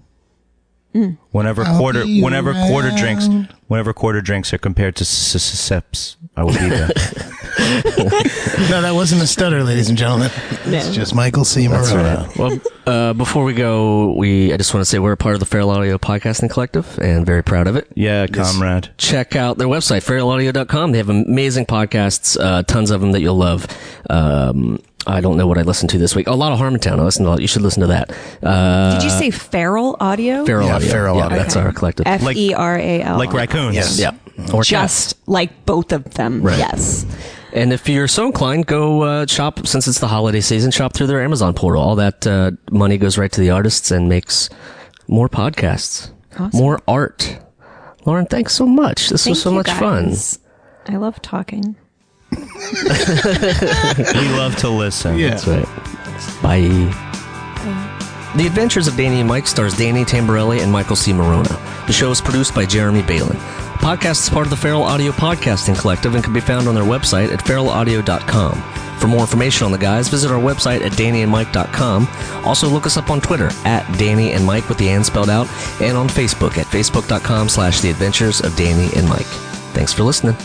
Whenever quarter drinks are compared to sips, I will be there. No, that wasn't a stutter, ladies and gentlemen. It's just Michael C. Morona. Well, before we go, I just want to say we're a part of the Feral Audio Podcasting Collective and very proud of it. Yeah, comrade. Check out their website, feralaudio.com. They have amazing podcasts, tons of them that you'll love. I don't know what I listened to this week. A lot of Harmontown. I listened to. You should listen to that. Did you say Feral Audio? Feral Audio. Feral Audio. That's our collective. FERAL. Like raccoons. Yes. Yeah. Or Just like both of them. Right. Yes. And if you're so inclined, go shop, since it's the holiday season, shop through their Amazon portal. All that money goes right to the artists and makes more podcasts, more art. Lauren, thanks so much. This was so much fun. I love talking. We love to listen. Yeah. That's right. Bye. The Adventures of Danny and Mike stars Danny Tamborelli and Michael C. Morona. The show is produced by Jeremy Balin. The podcast is part of the Feral Audio Podcasting Collective and can be found on their website at feralaudio.com. For more information on the guys, visit our website at dannyandmike.com. Also, look us up on Twitter at Danny and Mike with the and spelled out, and on Facebook at facebook.com/The Adventures of Danny and Mike. Thanks for listening.